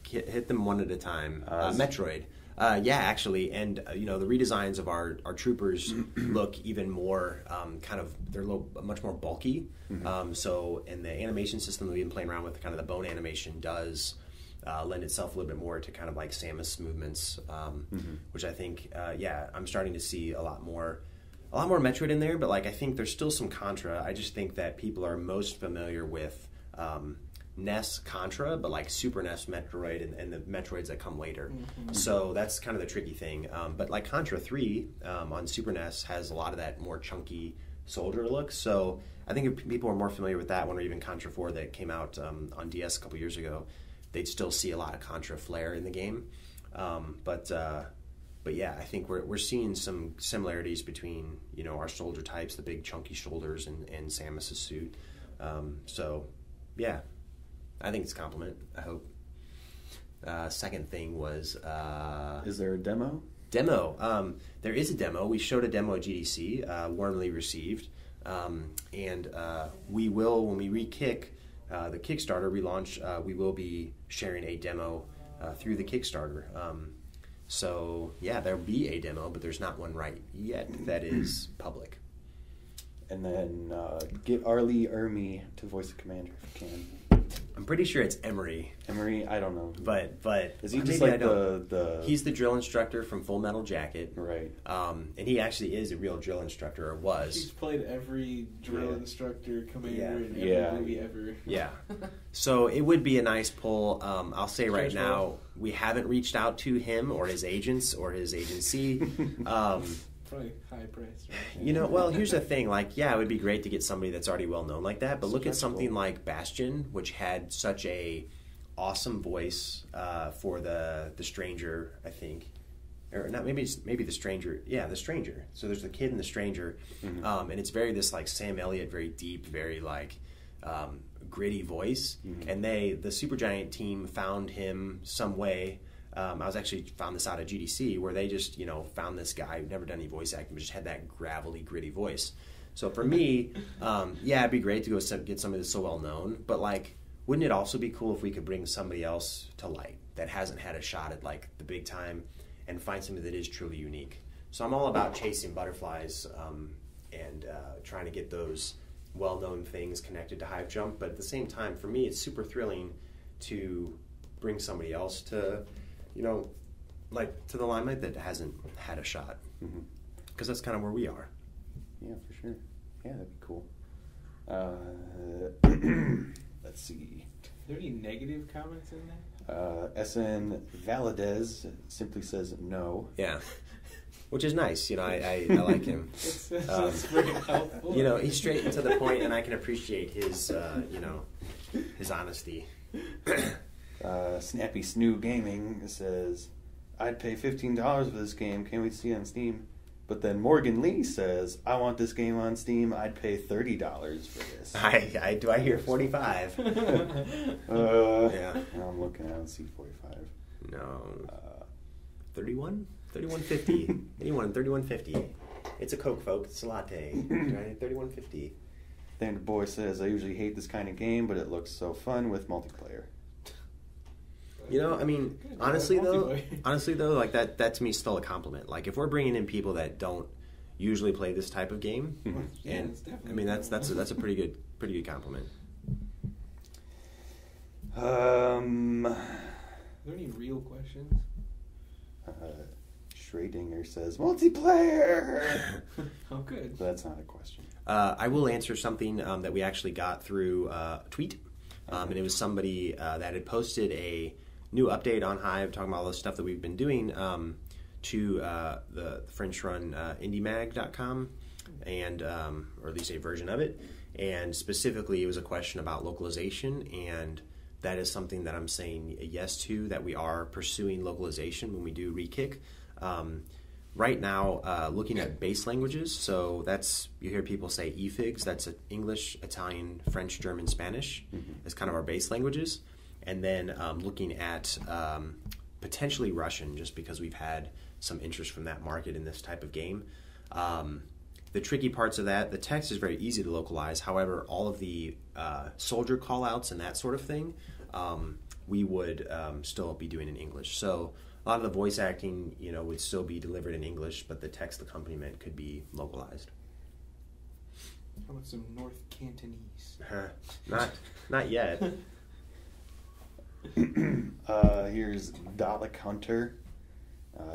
Hit them one at a time. Metroid. Yeah, actually, and the redesigns of our troopers look even more they're much more bulky. So, and the animation system that we've been playing around with, kind of the bone animation, does lend itself a little bit more to kind of like Samus movements, which I think, I'm starting to see a lot more Metroid in there. But like, I think there's still some Contra. I just think that people are most familiar with NES Contra, but like Super NES Metroid and the Metroids that come later. So that's kind of the tricky thing. But like Contra 3 on Super NES has a lot of that more chunky soldier look. So I think if people are more familiar with that one, or even Contra 4 that came out on DS a couple years ago, they'd still see a lot of Contra flair in the game. But yeah, I think we're seeing some similarities between our soldier types, the big chunky shoulders, and Samus's suit. So yeah, I think it's a compliment. I hope. Second thing was, is there a demo? Demo. There is a demo. We showed a demo at GDC, warmly received, and we will, when we re-kick the Kickstarter relaunch, we will be sharing a demo through the Kickstarter. So yeah, there'll be a demo, but there's not one right yet that is public. And then get Arlie Ermy to voice the commander if you can. I'm pretty sure it's Emery. Emery, I don't know. But is he just like the? He's the drill instructor from Full Metal Jacket, right? And he actually is a real drill instructor, or was. He's played every drill instructor commander in every movie ever. Yeah. So it would be a nice pull. I'll say right now, we haven't reached out to him or his agents or his agency. Probably high price, right? Well, here's the thing. Like, yeah, it would be great to get somebody that's already well known like that. But look at something like Bastion, which had such a awesome voice for the stranger, I think, or not. Maybe the stranger. Yeah, the stranger. So there's the kid and the stranger, and it's very this like Sam Elliott, very deep, very like gritty voice. And the Supergiant team found him some way. I was actually found this out at GDC, where they just, found this guy who'd never done any voice acting, but just had that gravelly, gritty voice. So for me, it'd be great to go get somebody that's so well known. But like, wouldn't it also be cool if we could bring somebody else to light that hasn't had a shot at like the big time, and find somebody that is truly unique? So I'm all about chasing butterflies and trying to get those well-known things connected to Hive Jump. But at the same time, for me, it's super thrilling to bring somebody else to to the limelight that hasn't had a shot. Because that's kind of where we are. Yeah, for sure. Yeah, that'd be cool. Let's see. Are there any negative comments in there? SN Valadez simply says no. Yeah. Which is nice. I like him. That's very helpful. He's straight and to the point, and I can appreciate his, his honesty. Snappy Snoo Gaming says, I'd pay $15 for this game. Can't wait to see it on Steam. But then Morgan Lee says, I want this game on Steam. I'd pay $30 for this. I hear 45. Yeah. I'm looking. I don't see 45. No. 31? 31.50. Anyone 31.50. It's a Coke, folks. It's a latte. Right? 31.50. Then the boy says, I usually hate this kind of game, but it looks so fun with multiplayer. Honestly though, like that to me is still a compliment. Like, if we're bringing in people that don't usually play this type of game, that's a pretty good compliment. Are there any real questions? Schradinger says multiplayer. Oh, good. But that's not a question. I will answer something that we actually got through a tweet, and it was somebody that had posted a new update on Hive, talking about all the stuff that we've been doing to the French-run IndieMag.com, and or at least a version of it. And specifically, it was a question about localization, and that is something that I'm saying yes to, that we are pursuing localization when we do Re-Kick. Right now, looking at base languages, so that's, you hear people say EFIGs, that's English, Italian, French, German, Spanish, as kind of our base languages. And then looking at potentially Russian, just because we've had some interest from that market in this type of game. The tricky parts of that, the text is very easy to localize. However, all of the soldier callouts and that sort of thing, we would still be doing in English. So a lot of the voice acting, would still be delivered in English, but the text accompaniment could be localized. How about some North Cantonese? Not yet. Here's Dalek Hunter,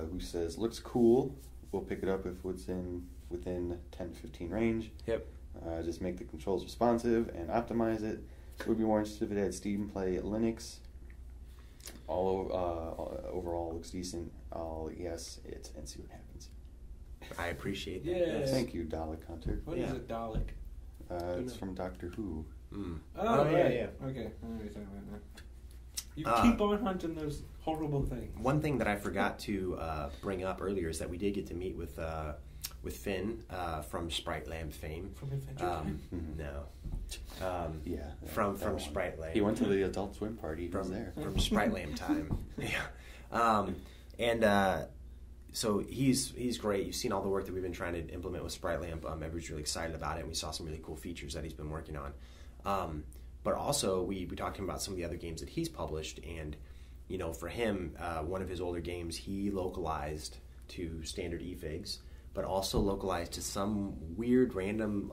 who says, looks cool. We'll pick it up if it's within 10 to 15 range. Yep. Just make the controls responsive and optimize it. Would be more interested if it had Steam Play Linux. Overall looks decent. I'll yes it and see what happens. I appreciate that. Yeah. Thank you, Dalek Hunter. What is a Dalek? It's from Doctor Who. Mm. Oh, right. yeah. Okay, I know what you're talking about now. You keep on hunting those horrible things. One thing that I forgot to bring up earlier is that we did get to meet with Finn from Sprite Lamb fame. From Adventure Time? No. From Sprite Lamb. He went to the Adult Swim party. He was there. From Sprite Lamb time. So he's great. You've seen all the work that we've been trying to implement with Sprite Lamp. Everybody's really excited about it, and we saw some really cool features that he's been working on. But also, we talked to him about some of the other games that he's published, and for him, one of his older games he localized to standard eFigs, but also localized to some weird random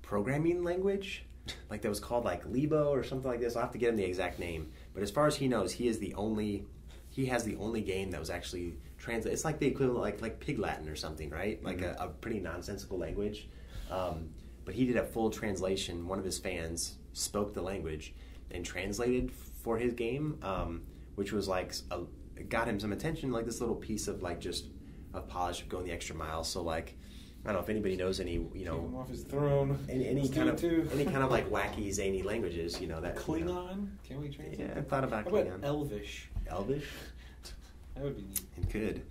programming language, like that was called like Lebo or something like this. I'll have to get him the exact name. But as far as he knows, he has the only game that was actually translated. It's like the equivalent, like Pig Latin or something, right? Like a pretty nonsensical language. But he did a full translation. One of his fans spoke the language and translated for his game, which was like got him some attention. Like this little piece of like just a polish of going the extra mile. So like, I don't know if anybody knows any, Keep him off his throne. any kind of like wacky zany languages, that Klingon? Can we translate? Yeah, I thought about How Klingon. about Elvish? Elvish? That would be neat. It could.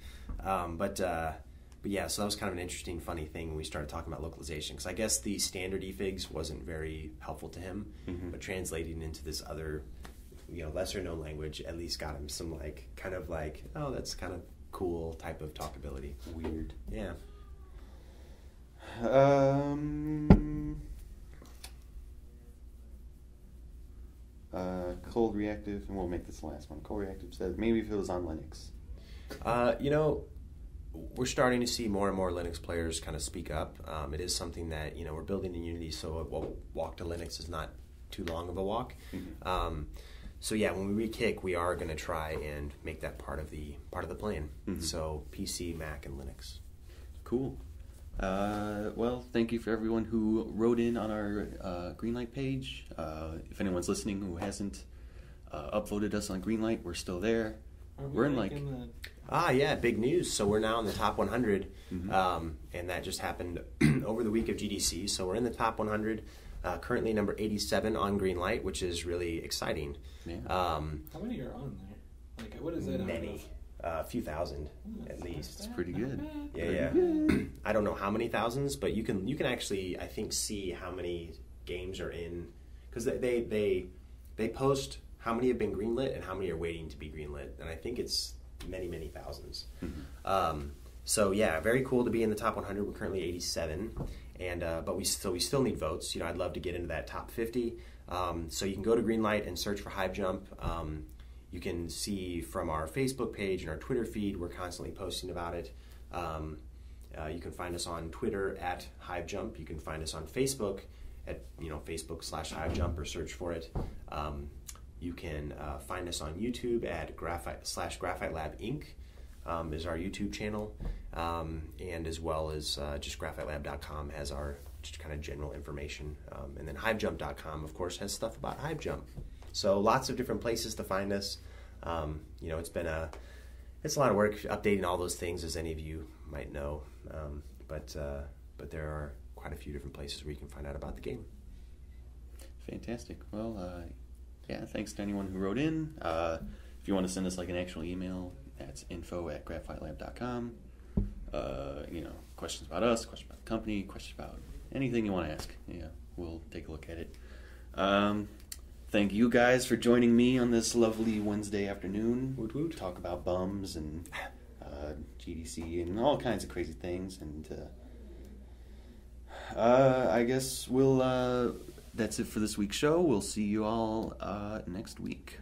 But yeah, so that was kind of an interesting, funny thing when we started talking about localization. Because I guess the standard eFigs wasn't very helpful to him, but translating into this other, lesser known language at least got him some oh, that's kind of cool type of talkability. Weird. Yeah. Cold Reactive, and we'll make this the last one. Cold Reactive says, maybe if it was on Linux. We're starting to see more and more Linux players kind of speak up. It is something that, we're building in Unity, so a walk to Linux is not too long of a walk. So yeah, when we re-kick, we are going to try and make that part of the plan. So PC, Mac, and Linux. Cool. Well, thank you for everyone who wrote in on our Greenlight page. If anyone's listening who hasn't upvoted us on Greenlight, we're still there. We're in yeah, big news. So we're now in the top 100, and that just happened over the week of GDC. So we're in the top 100, currently number 87 on Greenlight, which is really exciting. Yeah. How many are on there? Like, what is that? Many. A few thousand, at least. It's pretty good. Yeah. I don't know how many thousands, but you can actually, I think, see how many games are in, because they post how many have been greenlit and how many are waiting to be greenlit, and I think it's many thousands. So yeah, very cool to be in the top 100. We're currently 87, and but we still need votes. I'd love to get into that top 50. So you can go to Greenlight and search for Hive Jump. You can see from our Facebook page and our Twitter feed, we're constantly posting about it. You can find us on Twitter at HiveJump. You can find us on Facebook at Facebook/HiveJump or search for it. You can find us on YouTube at Graphite Lab Inc. Is our YouTube channel, and as well as just GraphiteLab.com has our just kind of general information, and then HiveJump.com of course has stuff about HiveJump. So lots of different places to find us. It's a lot of work updating all those things, as any of you might know. But there are quite a few different places where you can find out about the game. Fantastic. Well, yeah, thanks to anyone who wrote in. If you want to send us like an actual email, that's info@graphitelab.com. Questions about us, questions about the company, questions about anything you want to ask. Yeah, we'll take a look at it. Thank you guys for joining me on this lovely Wednesday afternoon. Woot woot. Talk about bums and GDC and all kinds of crazy things. And I guess that's it for this week's show. We'll see you all next week.